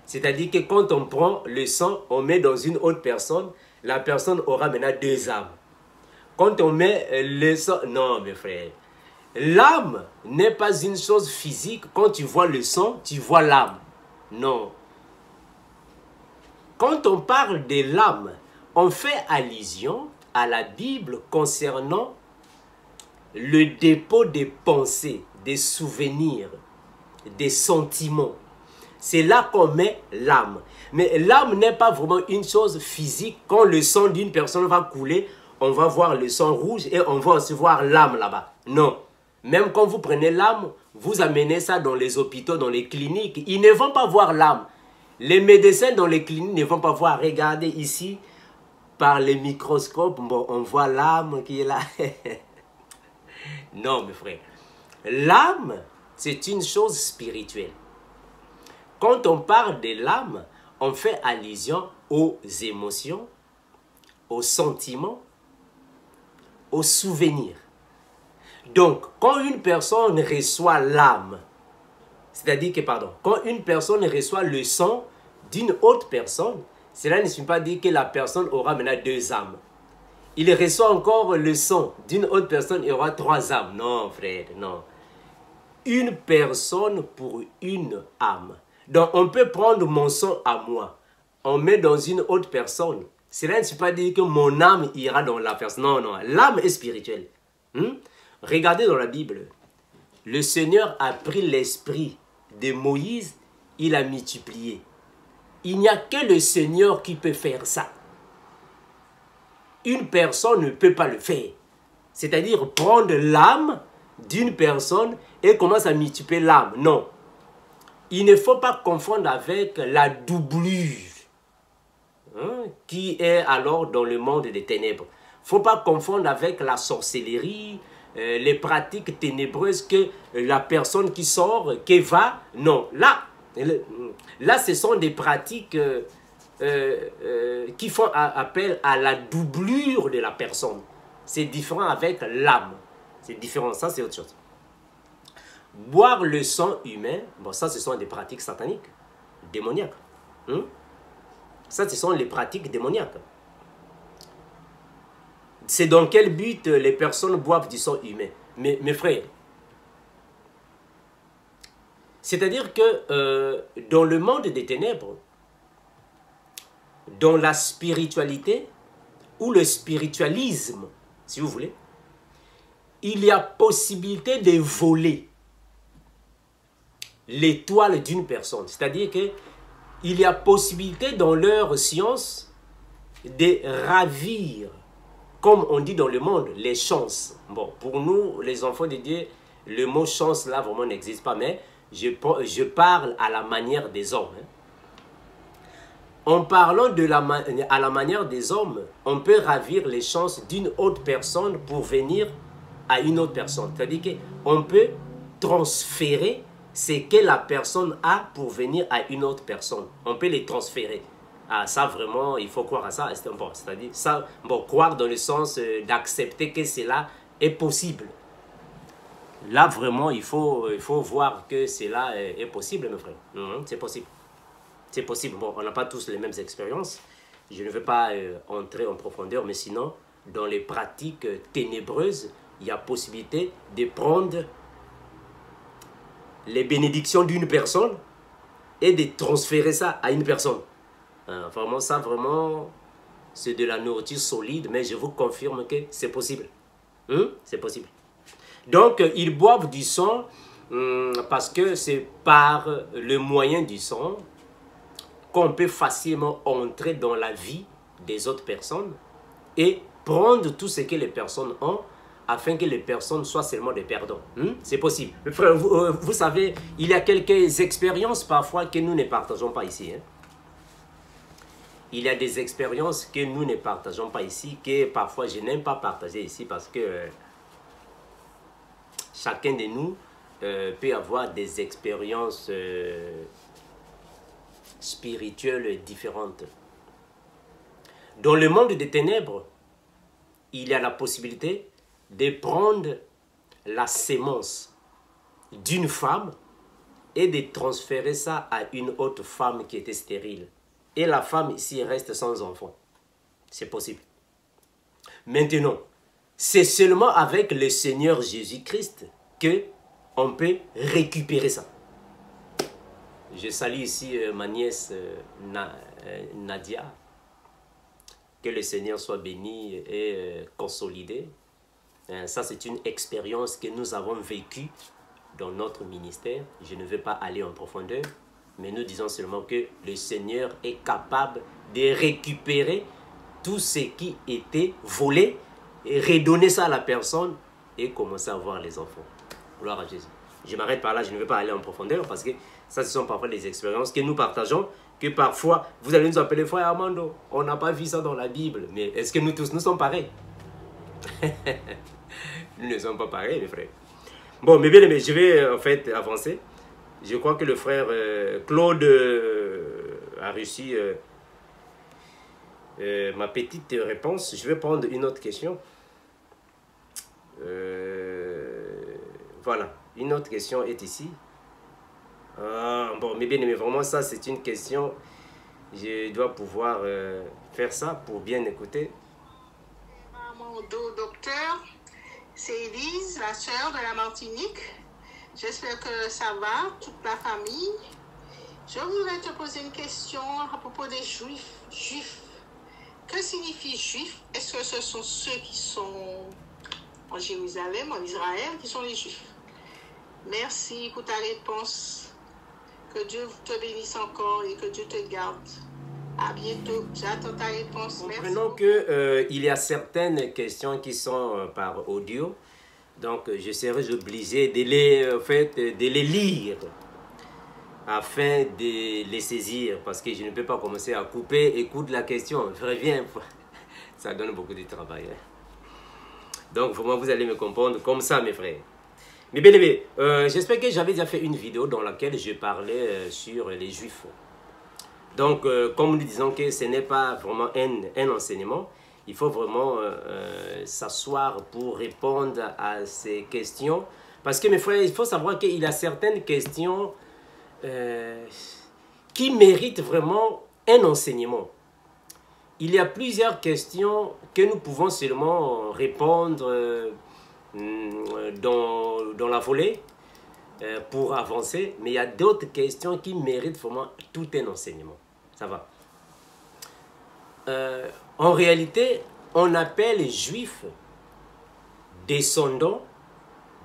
C'est-à-dire que quand on prend le sang, on met dans une autre personne, la personne aura maintenant 2 âmes. Quand on met le sang... Non, mes frères. L'âme n'est pas une chose physique. Quand tu vois le sang, tu vois l'âme. Non. Quand on parle de l'âme, on fait allusion à la Bible concernant le dépôt des pensées, des souvenirs, des sentiments. C'est là qu'on met l'âme. Mais l'âme n'est pas vraiment une chose physique. Quand le sang d'une personne va couler, on va voir le sang rouge et on va aussi voir l'âme là-bas. Non. Même quand vous prenez l'âme, vous amenez ça dans les hôpitaux, dans les cliniques. Ils ne vont pas voir l'âme. Les médecins dans les cliniques ne vont pas voir. Regardez ici, par les microscopes, bon, on voit l'âme qui est là. Non, mes frères. L'âme, c'est une chose spirituelle. Quand on parle de l'âme, on fait allusion aux émotions, aux sentiments, aux souvenirs. Donc, quand une personne reçoit l'âme, c'est-à-dire que, quand une personne reçoit le sang d'une autre personne, cela ne signifie pas dire que la personne aura maintenant 2 âmes. Il reçoit encore le sang d'une autre personne, il aura 3 âmes. Non, frère, non. Une personne pour une âme. Donc, on peut prendre mon sang à moi, on met dans une autre personne. Cela ne signifie pas dire que mon âme ira dans la personne. Non, non, l'âme est spirituelle. Regardez dans la Bible. Le Seigneur a pris l'esprit de Moïse, il a multiplié. Il n'y a que le Seigneur qui peut faire ça. Une personne ne peut pas le faire. C'est-à-dire prendre l'âme d'une personne et commencer à multiplier l'âme. Non. Il ne faut pas confondre avec la doublure qui est alors dans le monde des ténèbres. Il ne faut pas confondre avec la sorcellerie, les pratiques ténébreuses que la personne qui sort, qui va... Non, là ce sont des pratiques qui font appel à la doublure de la personne. C'est différent avec l'âme. C'est différent, ça c'est autre chose. Boire le sang humain, bon ça ce sont des pratiques sataniques, démoniaques. Ça ce sont les pratiques démoniaques. C'est dans quel but les personnes boivent du sang humain? Mes frères, c'est-à-dire que dans le monde des ténèbres, dans la spiritualité ou le spiritualisme, si vous voulez, il y a possibilité de voler l'étoile d'une personne. C'est-à-dire qu'il y a possibilité dans leur science de ravir, comme on dit dans le monde, les chances. Bon, pour nous, les enfants de Dieu, le mot chance là vraiment n'existe pas, mais je parle à la manière des hommes. En parlant à la manière des hommes, on peut ravir les chances d'une autre personne pour venir à une autre personne. C'est-à-dire qu'on peut transférer ce que la personne a pour venir à une autre personne. On peut les transférer. Ah, ça vraiment, il faut croire à ça. C'est-à-dire, ça, bon, croire dans le sens d'accepter que cela est possible. Là, vraiment, il faut voir que cela est possible, mes frères. C'est possible. C'est possible. Bon, on n'a pas tous les mêmes expériences. Je ne vais pas entrer en profondeur, mais sinon, dans les pratiques ténébreuses, il y a possibilité de prendre les bénédictions d'une personne et de transférer ça à une personne. Vraiment, ça, vraiment, c'est de la nourriture solide, mais je vous confirme que c'est possible. C'est possible. Donc, ils boivent du sang parce que c'est par le moyen du sang qu'on peut facilement entrer dans la vie des autres personnes et prendre tout ce que les personnes ont afin que les personnes soient seulement des perdants. C'est possible. Mais frère, vous savez, il y a quelques expériences parfois que nous ne partageons pas ici. Il y a des expériences que nous ne partageons pas ici, que parfois je n'aime pas partager ici parce que chacun de nous peut avoir des expériences spirituelles différentes. Dans le monde des ténèbres, il y a la possibilité de prendre la sémence d'une femme et de transférer ça à une autre femme qui était stérile. Et la femme ici reste sans enfant. C'est possible. Maintenant, c'est seulement avec le Seigneur Jésus-Christ qu'on peut récupérer ça. Je salue ici ma nièce Nadia. Que le Seigneur soit béni et consolidé. Ça, c'est une expérience que nous avons vécue dans notre ministère. Je ne vais pas aller en profondeur, mais nous disons seulement que le Seigneur est capable de récupérer tout ce qui était volé et redonner ça à la personne et commencer à voir les enfants. Gloire à Jésus. Je m'arrête par là, je ne vais pas aller en profondeur parce que ça, ce sont parfois des expériences que nous partageons, que parfois, vous allez nous appeler frère Armando, on n'a pas vu ça dans la Bible, mais est-ce que nous tous, nous sommes pareils? Nous ne sommes pas pareils, mes frères. Bon, mais bien aimé, je vais en fait avancer. Je crois que le frère Claude a réussi ma petite réponse. Je vais prendre une autre question. Voilà, une autre question est ici. Bon, mais bien aimé, vraiment ça c'est une question. Je dois pouvoir faire ça pour bien écouter. Mon docteur, c'est Élise, la sœur de la Martinique. J'espère que ça va, toute la famille. Je voudrais te poser une question à propos des Juifs. Que signifie Juif? Est-ce que ce sont ceux qui sont en Jérusalem, en Israël, qui sont les Juifs? Merci pour ta réponse. Que Dieu te bénisse encore et que Dieu te garde. À bientôt. J'attends ta réponse. Merci. Comprenons qu'il y a certaines questions qui sont par audio. Donc, je serai obligé de les lire afin de les saisir. Parce que je ne peux pas commencer à couper. Écoute la question. Je reviens. Ça donne beaucoup de travail. Donc, vraiment, vous allez me comprendre comme ça, mes frères. Mais bien aimé, j'espère que j'avais déjà fait une vidéo dans laquelle je parlais sur les Juifs. Donc, comme nous disons que ce n'est pas vraiment un enseignement, il faut vraiment s'asseoir pour répondre à ces questions. Parce que mes frères, il faut savoir qu'il y a certaines questions qui méritent vraiment un enseignement. Il y a plusieurs questions que nous pouvons seulement répondre dans la volée pour avancer, mais il y a d'autres questions qui méritent vraiment tout un enseignement. Ça va. en réalité, on appelle juifs descendants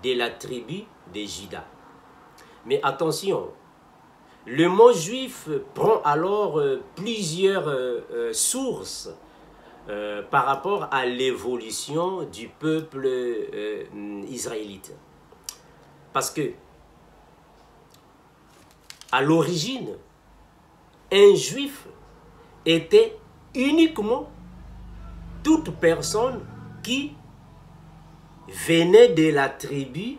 de la tribu de Juda. Mais attention, le mot juif prend alors plusieurs sources par rapport à l'évolution du peuple israélite. Parce que, à l'origine, un juif était uniquement toute personne qui venait de la tribu,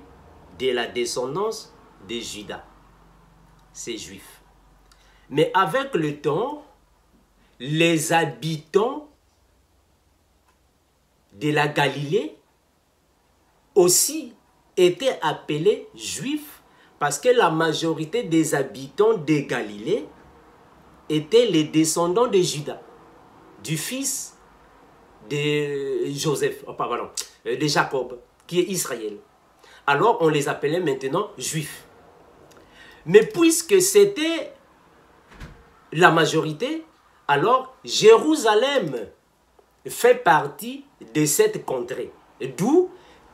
de la descendance de Juda. C'est juif. Mais avec le temps, les habitants de la Galilée aussi étaient appelés juifs parce que la majorité des habitants de Galilée étaient les descendants de Juda, du fils de Joseph, de Jacob, qui est Israël. Alors on les appelait maintenant juifs. Mais puisque c'était la majorité, alors Jérusalem fait partie de cette contrée. D'où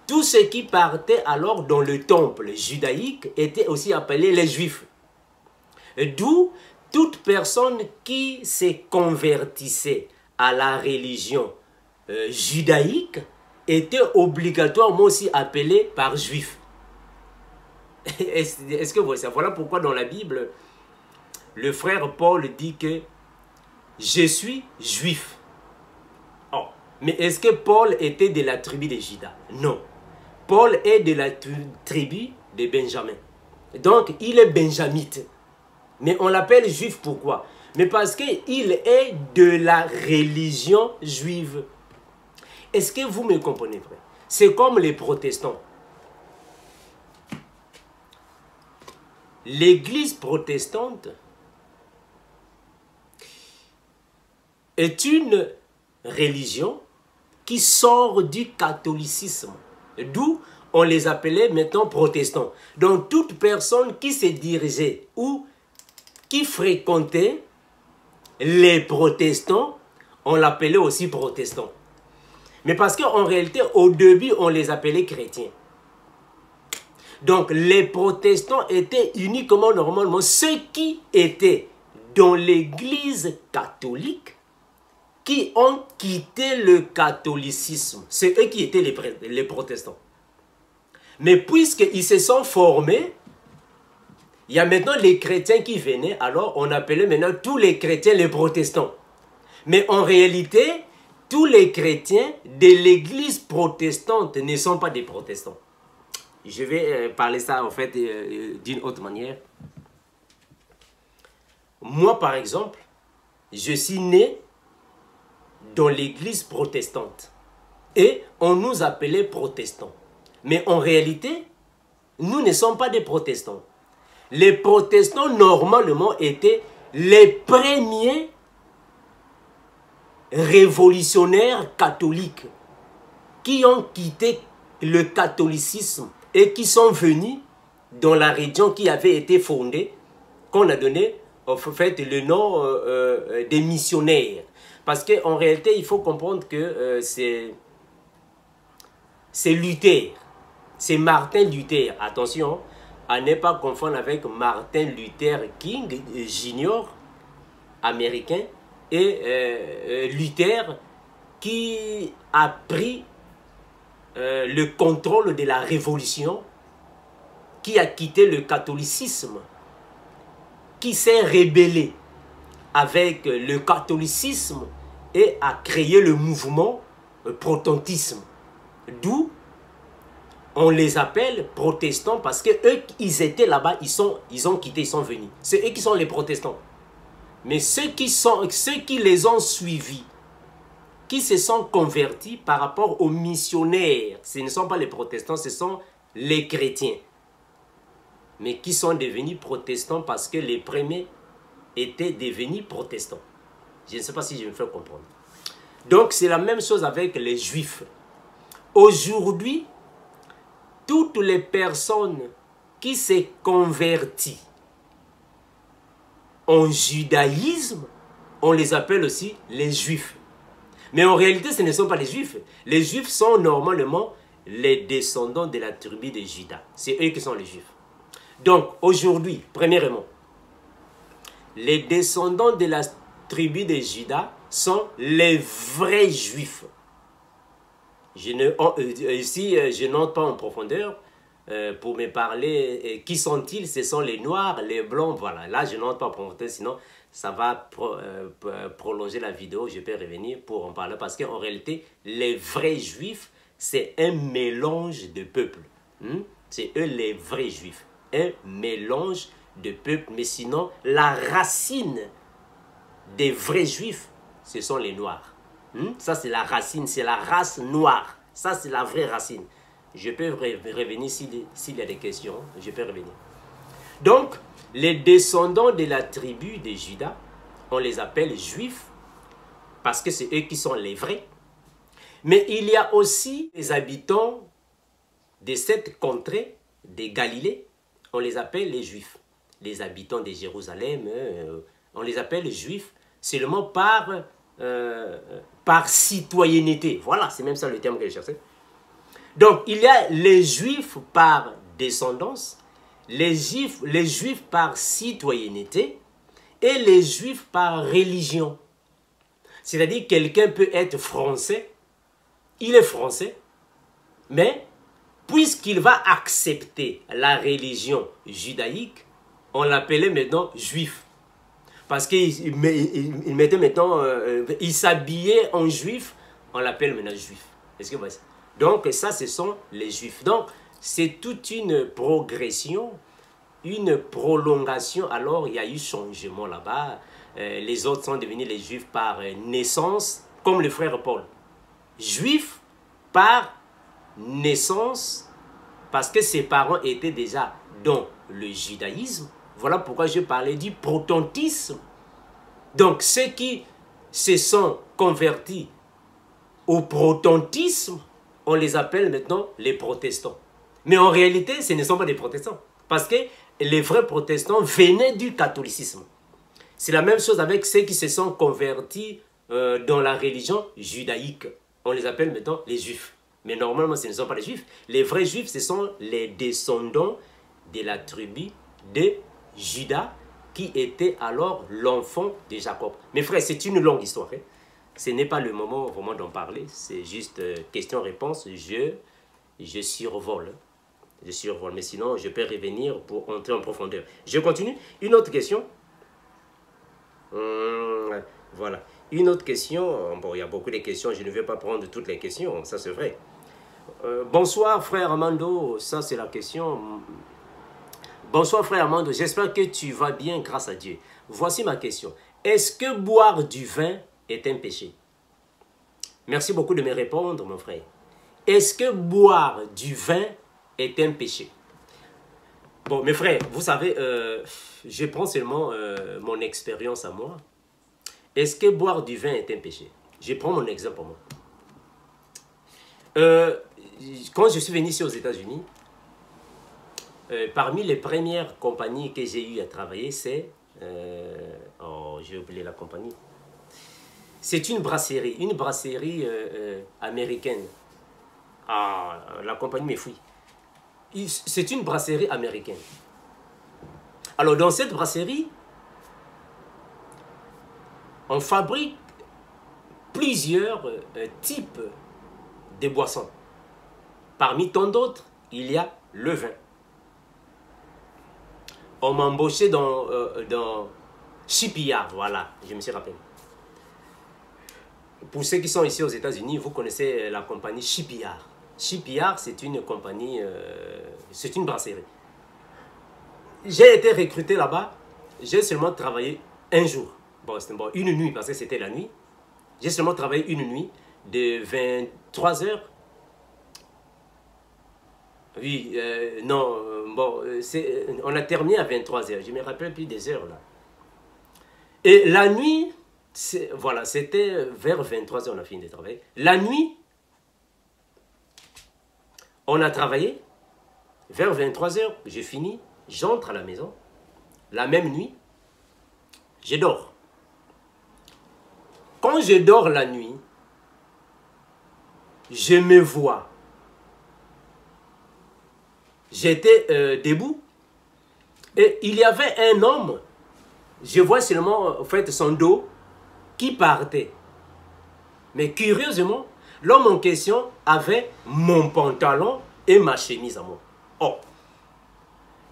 tous ceux qui partaient alors dans le temple judaïque étaient aussi appelés les juifs. D'où toute personne qui se convertissait à la religion judaïque était obligatoirement aussi appelée par juif. Est-ce que vous voyez ça? Voilà pourquoi dans la Bible, le frère Paul dit que je suis juif. Oh, mais est-ce que Paul était de la tribu de Juda? Non. Paul est de la tribu de Benjamin. Donc, il est benjamite. Mais on l'appelle juif pourquoi? Mais parce qu'il est de la religion juive. Est-ce que vous me comprenez, frère? C'est comme les protestants. L'église protestante est une religion qui sort du catholicisme. D'où on les appelait maintenant protestants. Donc toute personne qui se dirigeait ou qui fréquentait les protestants, on l'appelait aussi protestants. Mais parce qu'en réalité, au début, on les appelait chrétiens. Donc les protestants étaient uniquement normalement ceux qui étaient dans l'église catholique, qui ont quitté le catholicisme. C'est eux qui étaient les protestants. Mais puisqu'ils se sont formés, il y a maintenant les chrétiens qui venaient, alors on appelait maintenant tous les chrétiens les protestants. Mais en réalité, tous les chrétiens de l'église protestante ne sont pas des protestants. Je vais parler ça en fait d'une autre manière. Moi par exemple, je suis né dans l'église protestante. Et on nous appelait protestants. Mais en réalité, nous ne sommes pas des protestants. Les protestants, normalement, étaient les premiers révolutionnaires catholiques qui ont quitté le catholicisme et qui sont venus dans la région qui avait été fondée, qu'on a donné en fait le nom des missionnaires. Parce qu'en réalité, il faut comprendre que c'est Luther. C'est Martin Luther. Attention, à ne pas confondre avec Martin Luther King Jr., américain, et Luther qui a pris le contrôle de la révolution, qui a quitté le catholicisme, qui s'est rébellé avec le catholicisme et a créé le mouvement protestantisme. D'où on les appelle protestants parce que eux, ils étaient là-bas, ils ont quitté, ils sont venus. C'est eux qui sont les protestants. Mais ceux qui les ont suivis, qui se sont convertis par rapport aux missionnaires, ce ne sont pas les protestants, ce sont les chrétiens. Mais qui sont devenus protestants parce que les premiers étaient devenus protestants. Je ne sais pas si je me fais comprendre. Donc c'est la même chose avec les juifs. Aujourd'hui, toutes les personnes qui se convertissent en judaïsme, on les appelle aussi les Juifs. Mais en réalité, ce ne sont pas les Juifs. Les Juifs sont normalement les descendants de la tribu de Juda. C'est eux qui sont les Juifs. Donc, aujourd'hui, premièrement, les descendants de la tribu de Juda sont les vrais Juifs. Ici, je n'entre pas en profondeur pour me parler. Qui sont-ils? Ce sont les Noirs, les Blancs, voilà. Là, je n'entre pas en profondeur, sinon ça va prolonger la vidéo. Je peux revenir pour en parler parce qu'en réalité, les vrais Juifs, c'est un mélange de peuples. C'est eux les vrais Juifs. Un mélange de peuples. Mais sinon, la racine des vrais Juifs, ce sont les Noirs. Ça, c'est la racine, c'est la race noire. Ça, c'est la vraie racine. Je peux revenir s'il y a des questions. Je peux revenir. Donc, les descendants de la tribu de Juda, on les appelle Juifs parce que c'est eux qui sont les vrais. Mais il y a aussi les habitants de cette contrée, des Galilées, on les appelle les Juifs. Les habitants de Jérusalem, on les appelle les Juifs seulement par citoyenneté. Voilà, c'est même ça le terme que je cherchais. Donc, il y a les Juifs par descendance, les Juifs par citoyenneté et les Juifs par religion. C'est-à-dire, quelqu'un peut être français, il est français, mais puisqu'il va accepter la religion judaïque, on l'appelait maintenant juif. Parce qu'il mettait maintenant, il s'habillait en juif, on l'appelle maintenant juif. Est-ce que vous voyez ça? Donc ça, ce sont les juifs. Donc c'est toute une progression, une prolongation. Alors il y a eu changement là-bas. Les autres sont devenus les juifs par naissance, comme le frère Paul. Juif par naissance, parce que ses parents étaient déjà dans le judaïsme. Voilà pourquoi je parlais du protestantisme. Donc, ceux qui se sont convertis au protestantisme, on les appelle maintenant les protestants. Mais en réalité, ce ne sont pas des protestants. Parce que les vrais protestants venaient du catholicisme. C'est la même chose avec ceux qui se sont convertis dans la religion judaïque. On les appelle maintenant les juifs. Mais normalement, ce ne sont pas les juifs. Les vrais juifs, ce sont les descendants de la tribu de Juda, qui était alors l'enfant de Jacob. Mes frères, c'est une longue histoire. Hein? Ce n'est pas le moment vraiment d'en parler. C'est juste question-réponse. Je survole. Je survole. Mais sinon, je peux revenir pour entrer en profondeur. Je continue. Une autre question. Voilà. Une autre question. Bon, il y a beaucoup de questions. Je ne vais pas prendre toutes les questions. Ça, c'est vrai. Bonsoir, frère Armando. Ça, c'est la question. Bonsoir, frère Armando. J'espère que tu vas bien grâce à Dieu. Voici ma question. Est-ce que boire du vin est un péché? Merci beaucoup de me répondre, mon frère. Est-ce que boire du vin est un péché? Bon, mes frères, vous savez, je prends seulement mon expérience à moi. Est-ce que boire du vin est un péché? Je prends mon exemple pour moi. Quand je suis venu ici aux États-Unis, parmi les premières compagnies que j'ai eu à travailler, c'est... oh, j'ai oublié la compagnie. C'est une brasserie américaine. Ah, la compagnie me fouille. C'est une brasserie américaine. Alors, dans cette brasserie, on fabrique plusieurs types de boissons. Parmi tant d'autres, il y a le vin. On m'a embauché dans Shipyard, voilà, je me suis rappelé. Pour ceux qui sont ici aux États-Unis, vous connaissez la compagnie Shipyard. Shipyard, c'est une compagnie, c'est une brasserie. J'ai été recruté là-bas, j'ai seulement travaillé un jour. Bon, une nuit, parce que c'était la nuit. J'ai seulement travaillé une nuit de 23 heures. Oui, non, bon, on a terminé à 23 heures. Je ne me rappelle plus des heures là. Et la nuit, voilà, c'était vers 23 heures on a fini de travailler. La nuit, on a travaillé. Vers 23 heures, j'ai fini. J'entre à la maison. La même nuit, je dors. quand je dors la nuit, je me vois. J'étais debout et il y avait un homme, je vois seulement en fait son dos qui partait. Mais curieusement, l'homme en question avait mon pantalon et ma chemise à moi. Oh,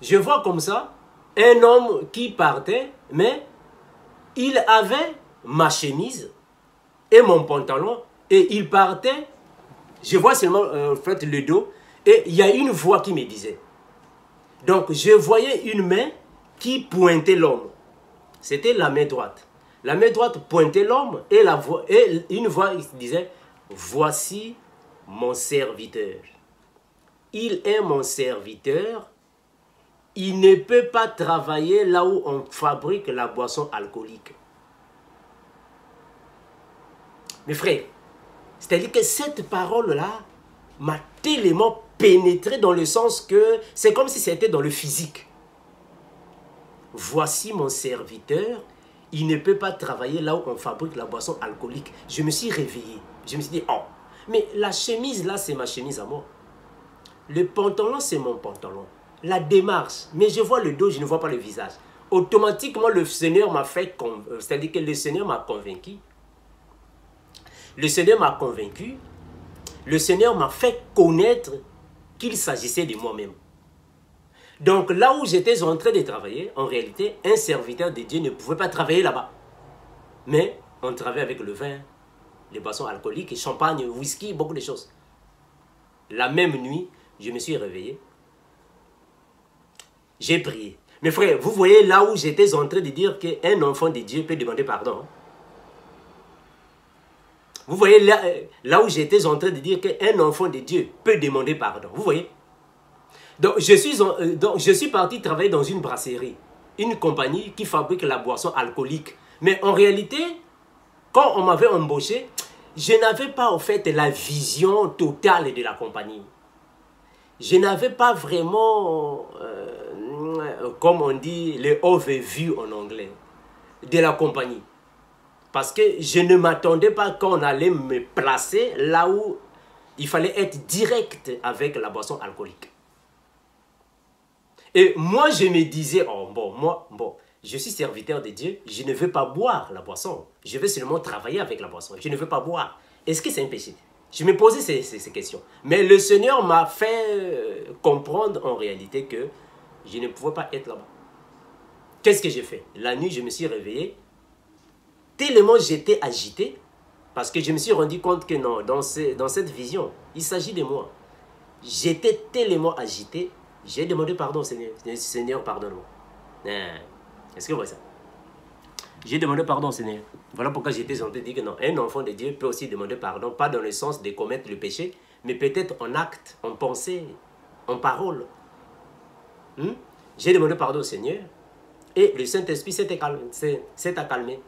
je vois comme ça un homme qui partait, mais il avait ma chemise et mon pantalon et il partait. Je vois seulement en fait le dos et il y a une voix qui me disait. Donc je voyais une main qui pointait l'homme. C'était la main droite. La main droite pointait l'homme et une voix disait, voici mon serviteur. Il est mon serviteur. Il ne peut pas travailler là où on fabrique la boisson alcoolique. Mes frères, c'est-à-dire que cette parole-là m'a tellement pénétré dans le sens que c'est comme si c'était dans le physique. Voici mon serviteur, il ne peut pas travailler là où on fabrique la boisson alcoolique. Je me suis réveillé. Je me suis dit, oh, mais la chemise là, c'est ma chemise à moi. Le pantalon, c'est mon pantalon. La démarche, mais je vois le dos, je ne vois pas le visage. Automatiquement, le Seigneur m'a fait, c'est-à-dire que le Seigneur m'a convaincu. Le Seigneur m'a convaincu. Le Seigneur m'a fait connaître qu'il s'agissait de moi-même. Donc là où j'étais en train de travailler, en réalité, un serviteur de Dieu ne pouvait pas travailler là-bas. Mais on travaillait avec le vin, les boissons alcooliques, champagne, whisky, beaucoup de choses. La même nuit, je me suis réveillé. J'ai prié. Mes frères, vous voyez là où j'étais en train de dire qu'un enfant de Dieu peut demander pardon. Vous voyez là où j'étais en train de dire qu'un enfant de Dieu peut demander pardon. Vous voyez? Donc je suis parti travailler dans une brasserie, une compagnie qui fabrique la boisson alcoolique. Mais en réalité, quand on m'avait embauché, je n'avais pas en fait la vision totale de la compagnie. Je n'avais pas vraiment, comme on dit, le overview en anglais, de la compagnie. Parce que je ne m'attendais pas qu'on allait me placer là où il fallait être direct avec la boisson alcoolique. Et moi, je me disais, oh, bon, je suis serviteur de Dieu, je ne veux pas boire la boisson. Je veux seulement travailler avec la boisson. Je ne veux pas boire. Est-ce que c'est un péché? Je me posais ces questions. Mais le Seigneur m'a fait comprendre en réalité que je ne pouvais pas être là-bas. Qu'est-ce que j'ai fait? La nuit, je me suis réveillé. Tellement j'étais agité, parce que je me suis rendu compte que non, dans cette vision, il s'agit de moi. J'étais tellement agité, j'ai demandé pardon au Seigneur. Seigneur, pardonne-moi. Est-ce que vous voyez ça? J'ai demandé pardon au Seigneur. Voilà pourquoi j'étais en train de dire que non, un enfant de Dieu peut aussi demander pardon, pas dans le sens de commettre le péché, mais peut-être en acte, en pensée, en parole. J'ai demandé pardon au Seigneur et le Saint-Esprit s'est accalmé.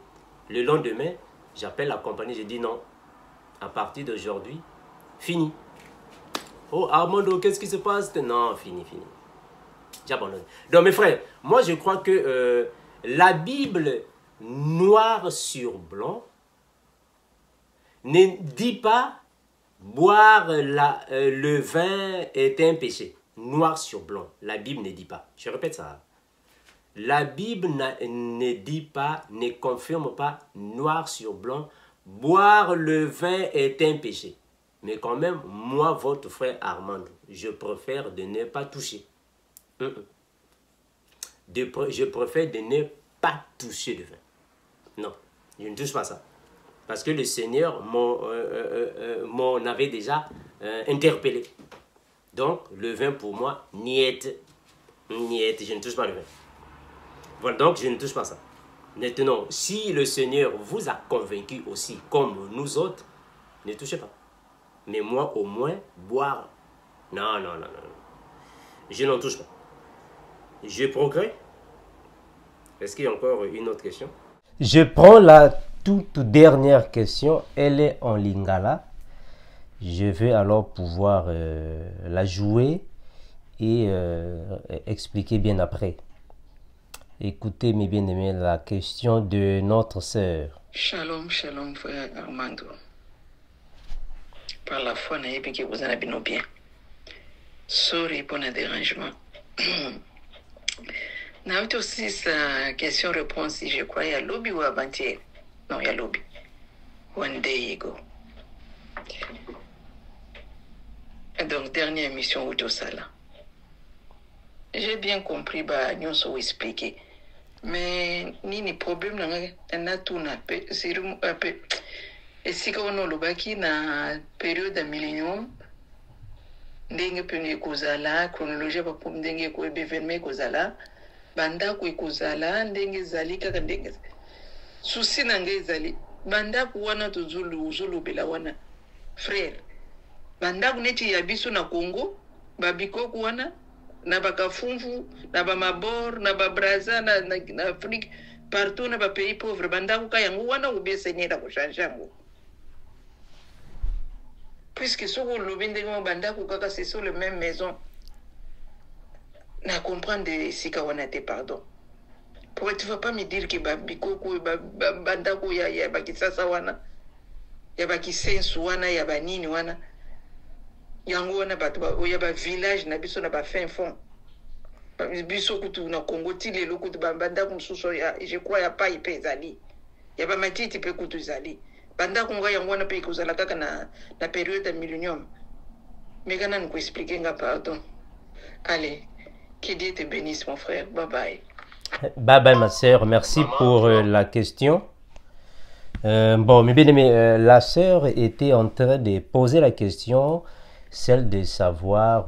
Le lendemain, j'appelle la compagnie, je dis non, à partir d'aujourd'hui, fini. Oh Armando, qu'est-ce qui se passe? Non, fini. J'abandonne. Donc mes frères, moi je crois que la Bible, noir sur blanc, ne dit pas boire le vin est un péché. Noir sur blanc, la Bible ne dit pas. Je répète ça. La Bible ne dit pas, ne confirme pas noir sur blanc, boire le vin est un péché. Mais quand même, moi, votre frère Armando, je préfère de ne pas toucher. Je préfère de ne pas toucher le vin. Non, je ne touche pas ça. Parce que le Seigneur m'en avait déjà interpellé. Donc, le vin pour moi, niet, je ne touche pas le vin. Voilà, donc je ne touche pas ça. Maintenant, si le Seigneur vous a convaincu aussi, comme nous autres, ne touchez pas. Mais moi, au moins, boire, non. Je n'en touche pas. Je progresse. Est-ce qu'il y a encore une autre question? Je prends la toute dernière question. Elle est en lingala. Je vais alors pouvoir la jouer et expliquer bien après. Écoutez mes bien-aimés la question de notre sœur Shalom, shalom, frère Armando. Par la foi, n'ayez pas que vous en avez bien. Sorry pour le dérangement. N'a aussi sa question-réponse, si je crois, il y a lobby ou avant-hier. Non, il y a lobby. One day ago. Donc, dernière émission au Sala. J'ai bien compris, nous sommes expliqués. Mais, ni problème, on a tout un peu. Et si on a le période de millénium, ndenge penge kozala chronologie ba pom ndenge ko événement kozala banda ko kozala ndenge zali kaka ndenge souci na ngai zali banda ko wana tozulu bela wana frère banda ko neti ya biso na Congo babiko ko wana na bakafunvu na ba mabor na ba Brazza na Afrique partout na ba pays pauvres banda ko kayango wana obesenyera ko chanjango. Puisque ce que le bindement banda kukaka c'est sur la même maison, na comprendre de sikawanate pardon. Pourquoi tu vas pas me dire que babiko ko banda ko ya bakisasa wana, ya bakisensu wana ya banini wana, yango wana batu ya ba village na biso na ba fin fond. Biso kutu na Congo tile lo kutu banda kumsuso ya je crois ya pa ipe zali. Ya ba matiti pe kutu zali. Banda kunga yango na pe kozala kaka na période de millénium. Mais quand on expliquer nga pardon. Allez, que Dieu te bénisse mon frère. Bye bye. Bye bye ma sœur, merci pour la question. Bon, mes bien-aimés, la sœur était en train de poser la question, celle de savoir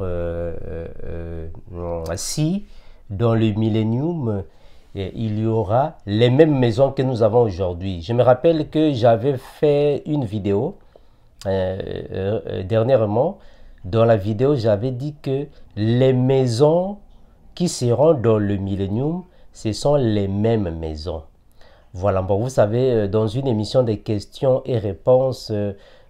si dans le millénium il y aura les mêmes maisons que nous avons aujourd'hui. Je me rappelle que j'avais fait une vidéo dernièrement. Dans la vidéo, j'avais dit que les maisons qui seront dans le millénium, ce sont les mêmes maisons. Voilà, bon, vous savez, dans une émission de questions et réponses,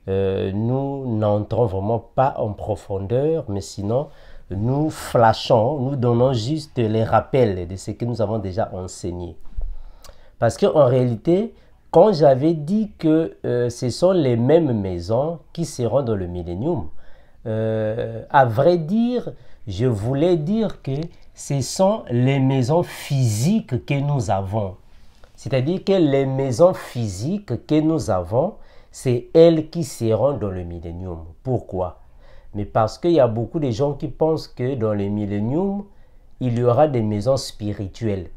nous n'entrons vraiment pas en profondeur, mais sinon, nous flashons, nous donnons juste les rappels de ce que nous avons déjà enseigné. Parce qu'en réalité, quand j'avais dit que ce sont les mêmes maisons qui seront dans le millénium, à vrai dire, je voulais dire que ce sont les maisons physiques que nous avons. C'est-à-dire que les maisons physiques que nous avons, c'est elles qui seront dans le millénium. Pourquoi ? Mais parce qu'il y a beaucoup de gens qui pensent que dans le millénium, il y aura des maisons spirituelles.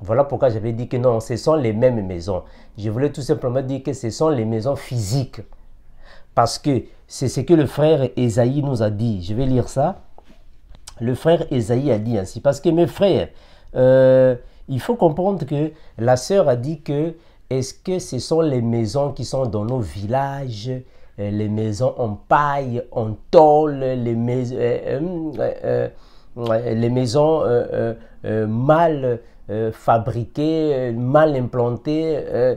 Voilà pourquoi j'avais dit que non, ce sont les mêmes maisons. Je voulais tout simplement dire que ce sont les maisons physiques. Parce que c'est ce que le frère Esaïe nous a dit. Je vais lire ça. Le frère Esaïe a dit ainsi. Parce que mes frères, il faut comprendre que la sœur a dit que est-ce que ce sont les maisons qui sont dans nos villages, les maisons en paille, en tôle, les maisons mal fabriquées, mal implantées,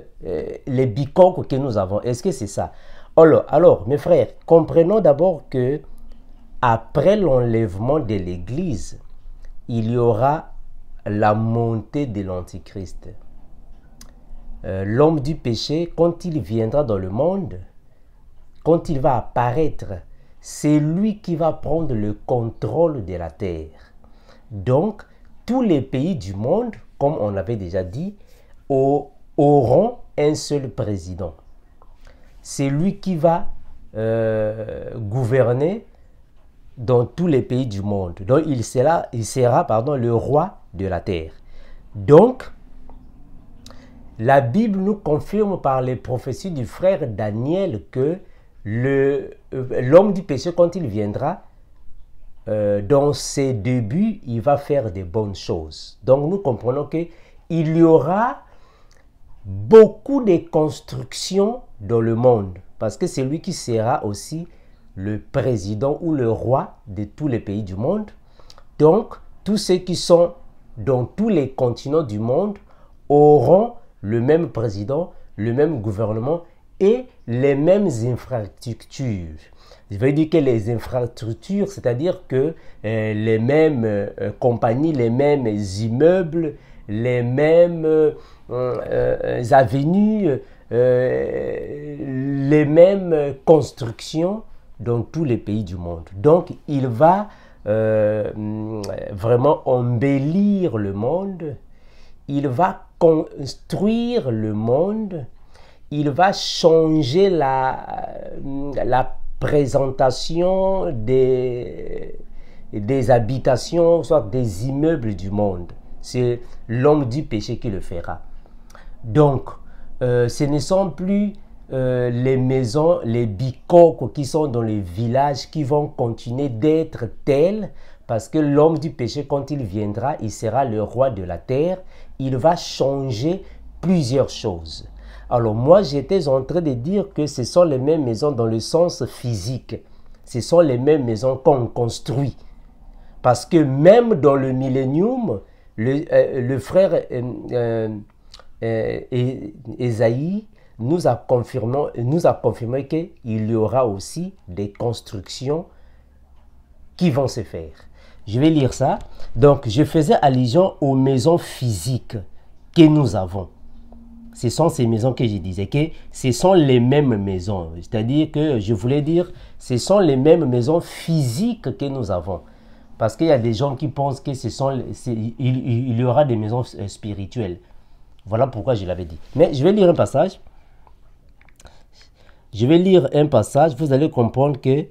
les bicoques que nous avons. Est-ce que c'est ça? Alors, mes frères, comprenons d'abord que après l'enlèvement de l'Église, il y aura la montée de l'Antichrist. L'homme du péché, quand il viendra dans le monde, quand il va apparaître, c'est lui qui va prendre le contrôle de la terre. Donc, tous les pays du monde, comme on l'avait déjà dit, auront un seul président. C'est lui qui va gouverner dans tous les pays du monde. Donc, il sera le roi de la terre. Donc, la Bible nous confirme par les prophéties du frère Daniel que l'homme du péché, quand il viendra, dans ses débuts, il va faire de bonnes choses. Donc nous comprenons qu'il y aura beaucoup de constructions dans le monde, parce que c'est lui qui sera aussi le président ou le roi de tous les pays du monde. Donc, tous ceux qui sont dans tous les continents du monde auront le même président, le même gouvernement et les mêmes infrastructures. Je veux dire que les infrastructures, c'est-à-dire que les mêmes compagnies, les mêmes immeubles, les mêmes avenues, les mêmes constructions dans tous les pays du monde. Donc, il va vraiment embellir le monde, il va construire le monde, il va changer la présentation des habitations, soit des immeubles du monde. C'est l'homme du péché qui le fera. Donc, ce ne sont plus les maisons, les bicoques qui sont dans les villages qui vont continuer d'être telles, parce que l'homme du péché, quand il viendra, il sera le roi de la terre. Il va changer plusieurs choses. Alors moi, j'étais en train de dire que ce sont les mêmes maisons dans le sens physique. Ce sont les mêmes maisons qu'on construit. Parce que même dans le millénium, le frère Ésaïe nous a confirmé qu'il y aura aussi des constructions qui vont se faire. Je vais lire ça. Donc, je faisais allusion aux maisons physiques que nous avons. Ce sont ces maisons que je disais que ce sont les mêmes maisons. C'est-à-dire que je voulais dire ce sont les mêmes maisons physiques que nous avons. Parce qu'il y a des gens qui pensent que il y aura des maisons spirituelles. Voilà pourquoi je l'avais dit. Mais je vais lire un passage. Je vais lire un passage. Vous allez comprendre que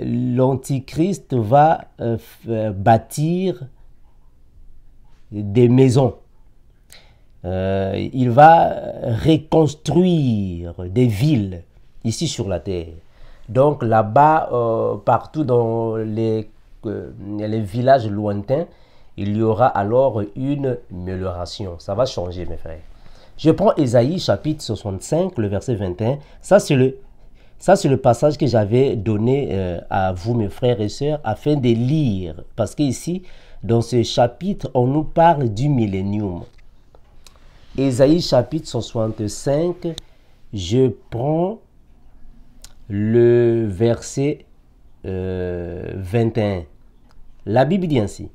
l'Antichrist va bâtir des maisons. Il va reconstruire des villes ici sur la terre. Donc là-bas, partout dans les villages lointains, il y aura alors une amélioration. Ça va changer, mes frères. Je prends Ésaïe chapitre 65, le verset 21. Ça, c'est le passage que j'avais donné à vous, mes frères et sœurs, afin de lire. Parce qu'ici, dans ce chapitre, on nous parle du millénium. Ésaïe chapitre 65, je prends le verset 21. La Bible dit ainsi: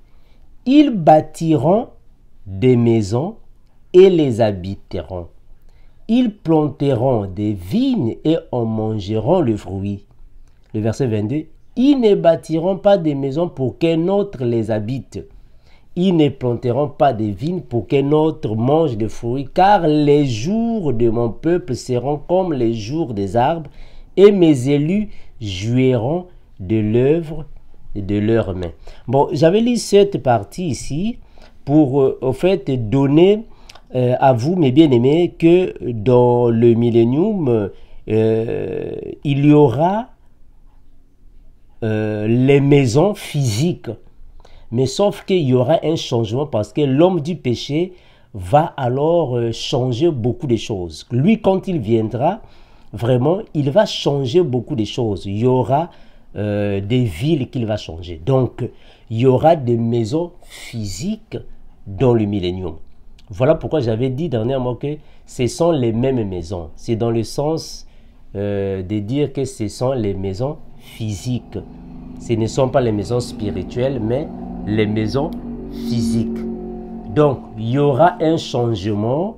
ils bâtiront des maisons et les habiteront. Ils planteront des vignes et en mangeront le fruit. Le verset 22. Ils ne bâtiront pas des maisons pour qu'un autre les habite. Ils ne planteront pas des vignes pour qu'un autre mange des fruits, car les jours de mon peuple seront comme les jours des arbres, et mes élus jouiront de l'œuvre de leurs mains. Bon, j'avais lu cette partie ici pour, au fait, donner à vous, mes bien-aimés, que dans le millénium, il y aura les maisons physiques. Mais sauf qu'il y aura un changement parce que l'homme du péché va alors changer beaucoup de choses. Lui, quand il viendra, vraiment, il va changer beaucoup de choses. Il y aura des villes qu'il va changer. Donc, il y aura des maisons physiques dans le millénium. Voilà pourquoi j'avais dit dernièrement que ce sont les mêmes maisons. C'est dans le sens de dire que ce sont les maisons physiques. Ce ne sont pas les maisons spirituelles, mais les maisons physiques. Donc, il y aura un changement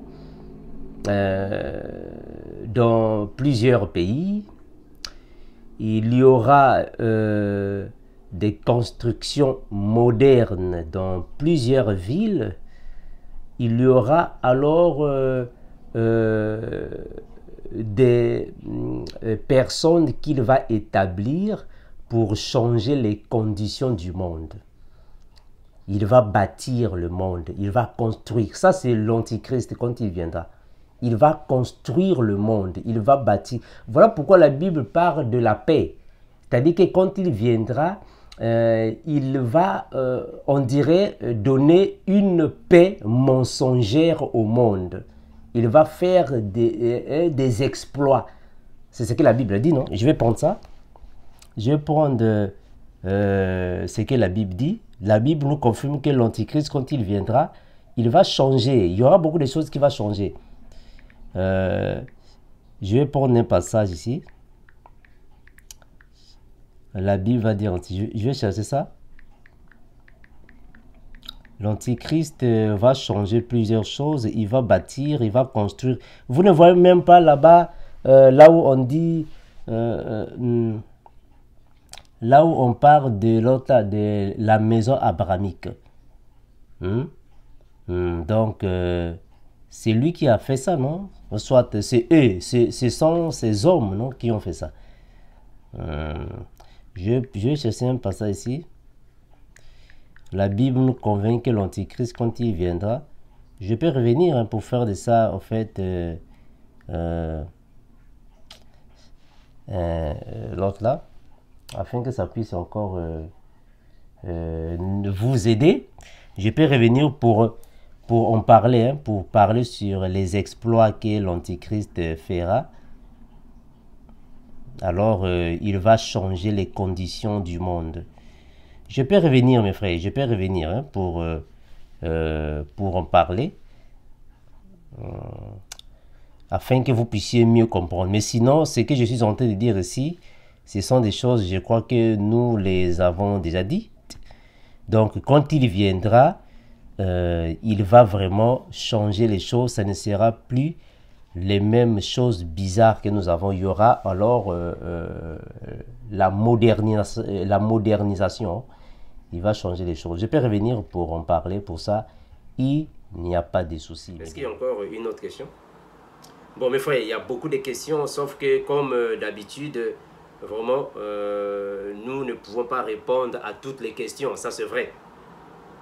dans plusieurs pays. Il y aura des constructions modernes dans plusieurs villes. Il y aura alors des personnes qu'il va établir pour changer les conditions du monde. Il va bâtir le monde, il va construire. Ça, c'est l'Antichrist quand il viendra. Il va construire le monde, il va bâtir. Voilà pourquoi la Bible parle de la paix. C'est-à-dire que quand il viendra, il va, on dirait, donner une paix mensongère au monde. Il va faire des exploits. C'est ce que la Bible dit, non? Je vais prendre ça. Je vais prendre ce que la Bible dit. La Bible nous confirme que l'Antichrist, quand il viendra, il va changer. Il y aura beaucoup de choses qui vont changer. Je vais prendre un passage ici. La Bible va dire, je vais chercher ça. L'Antichrist va changer plusieurs choses, il va bâtir, il va construire. Vous ne voyez même pas là-bas, là où on dit, là où on parle de l'autre, de la maison abrahamique. Donc, c'est lui qui a fait ça, non? Soit c'est eux, ce sont ces hommes, non, qui ont fait ça. Je vais chercher un passage ici. La Bible nous convainc que l'Antichrist, quand il viendra, je peux revenir pour faire de ça, en fait, l'autre là, afin que ça puisse encore vous aider. Je peux revenir pour en parler, pour parler sur les exploits que l'Antichrist fera. Alors, il va changer les conditions du monde. Je peux revenir, mes frères, je peux revenir pour en parler, afin que vous puissiez mieux comprendre. Mais sinon, ce que je suis en train de dire ici, ce sont des choses, je crois que nous les avons déjà dites. Donc, quand il viendra, il va vraiment changer les choses. Ça ne sera plus les mêmes choses bizarres que nous avons. Il y aura alors la modernisation. Il va changer les choses. Je peux revenir pour en parler. Pour ça, il n'y a pas de souci. Est-ce qu'il y a encore une autre question? Bon, mes frères, il y a beaucoup de questions, sauf que comme d'habitude, vraiment, nous ne pouvons pas répondre à toutes les questions. Ça, c'est vrai.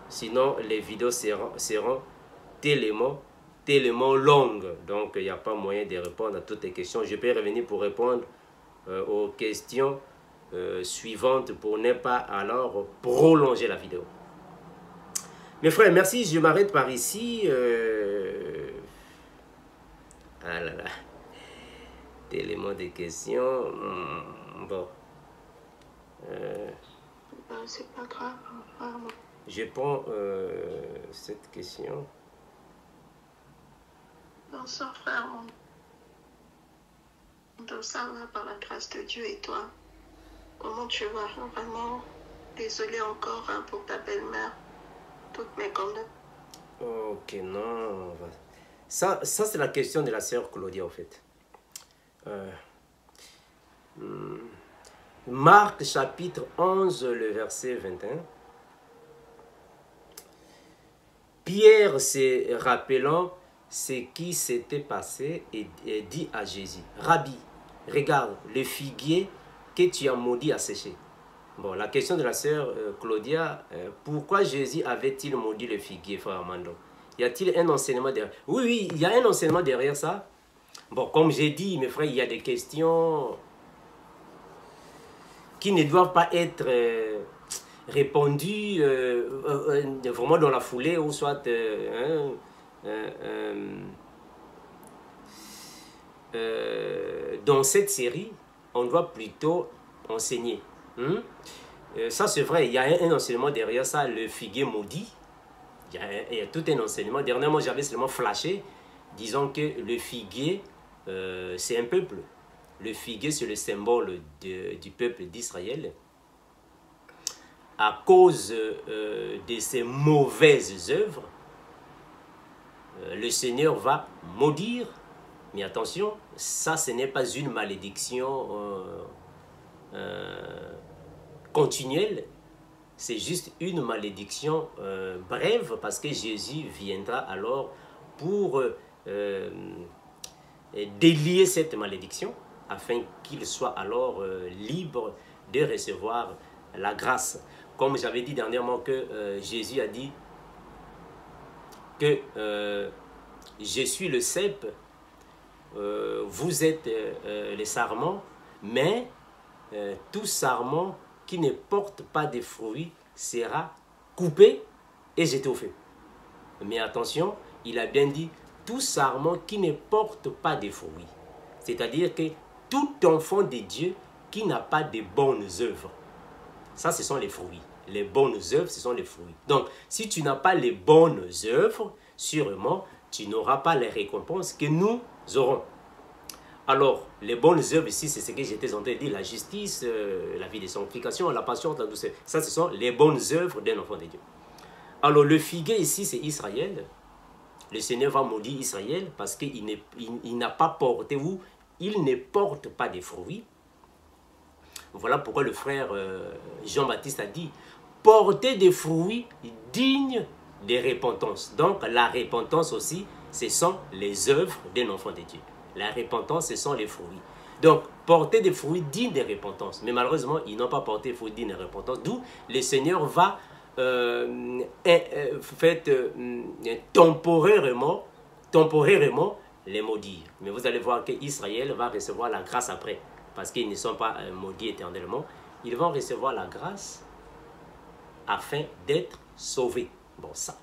Sinon, les vidéos seront tellement longues. Donc, il n'y a pas moyen de répondre à toutes les questions. Je peux revenir pour répondre aux questions suivantes pour ne pas alors prolonger la vidéo. Mes frères, merci. Je m'arrête par ici. Ah là là. Tellement de questions. Bon. C'est pas grave. Je prends cette question. Bonsoir frère. Donc ça va par la grâce de Dieu et toi. Comment tu vas? Vraiment, désolé encore pour ta belle-mère. Toutes mes condoléances. Ok, non. Ça c'est la question de la sœur Claudia, en fait. Marc chapitre 11, le verset 21. Pierre, se rappelant ce qui s'était passé, et dit à Jésus, « Rabbi, regarde, le figuier que tu as maudit a séché. » Bon, la question de la sœur Claudia, pourquoi Jésus avait-il maudit le figuier, frère Armando? Y a-t-il un enseignement derrière? Oui, il y a un enseignement derrière ça. Bon, comme j'ai dit, mes frères, il y a des questions qui ne doivent pas être répondues vraiment dans la foulée, ou soit dans cette série, on doit plutôt enseigner. Ça, c'est vrai, il y a un enseignement derrière ça, le figuier maudit. Il y a tout un enseignement. Dernièrement, j'avais seulement flashé, disons que le figuier, c'est un peuple. Le figuier, c'est le symbole du peuple d'Israël. À cause de ses mauvaises œuvres, le Seigneur va maudire. Mais attention, ça, ce n'est pas une malédiction continuelle. C'est juste une malédiction brève, parce que Jésus viendra alors pour délier cette malédiction, afin qu'il soit alors libre de recevoir la grâce. Comme j'avais dit dernièrement que Jésus a dit que je suis le cep, vous êtes les sarments, mais tout sarment qui ne porte pas de fruits sera coupé et jeté au feu. Mais attention, il a bien dit tout sarment qui ne porte pas de fruits. C'est-à-dire que tout enfant de Dieu qui n'a pas de bonnes œuvres, ça, ce sont les fruits. Les bonnes œuvres, ce sont les fruits. Donc, si tu n'as pas les bonnes œuvres, sûrement, tu n'auras pas les récompenses que nous aurons. Alors, les bonnes œuvres ici, c'est ce que j'étais en train de dire, la justice, la vie de sanctification, la patience, la douceur. Ça, ce sont les bonnes œuvres d'un enfant de Dieu. Alors le figuier ici, c'est Israël. Le Seigneur va maudire Israël parce qu'il n'a pas porté, ou il ne porte pas de fruits. Voilà pourquoi le frère Jean-Baptiste a dit, porter des fruits dignes de repentance. Donc la repentance aussi, ce sont les œuvres d'un enfant de Dieu. La repentance, ce sont les fruits. Donc, porter des fruits dignes de repentance. Mais malheureusement, ils n'ont pas porté des fruits dignes de repentance. D'où le Seigneur va temporairement les maudire. Mais vous allez voir qu'Israël va recevoir la grâce après. Parce qu'ils ne sont pas maudits éternellement. Ils vont recevoir la grâce afin d'être sauvés. Bon, ça,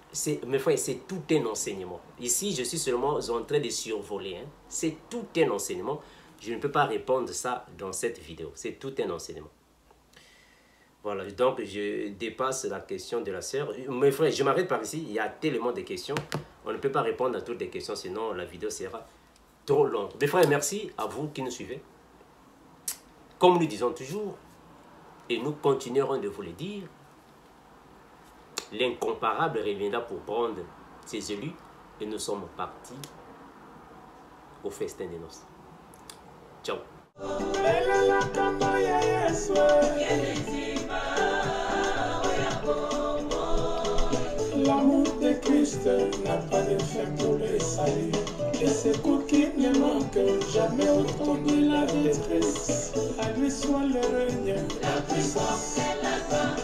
mes frères, c'est tout un enseignement. Ici, je suis seulement en train de survoler. Hein. C'est tout un enseignement. Je ne peux pas répondre à ça dans cette vidéo. C'est tout un enseignement. Voilà, donc je dépasse la question de la sœur. Mes frères, je m'arrête par ici. Il y a tellement de questions. On ne peut pas répondre à toutes les questions, sinon la vidéo sera trop longue. Mes frères, merci à vous qui nous suivez. Comme nous disons toujours, et nous continuerons de vous le dire, l'incomparable reviendra pour prendre ses élus et nous sommes partis au festin des noces. Ciao. L'amour de Christ n'a pas de fin pour les saluts. Et ses coups qui ne manquent jamais autour de la détresse. À lui soit le règne, la puissance et la gloire.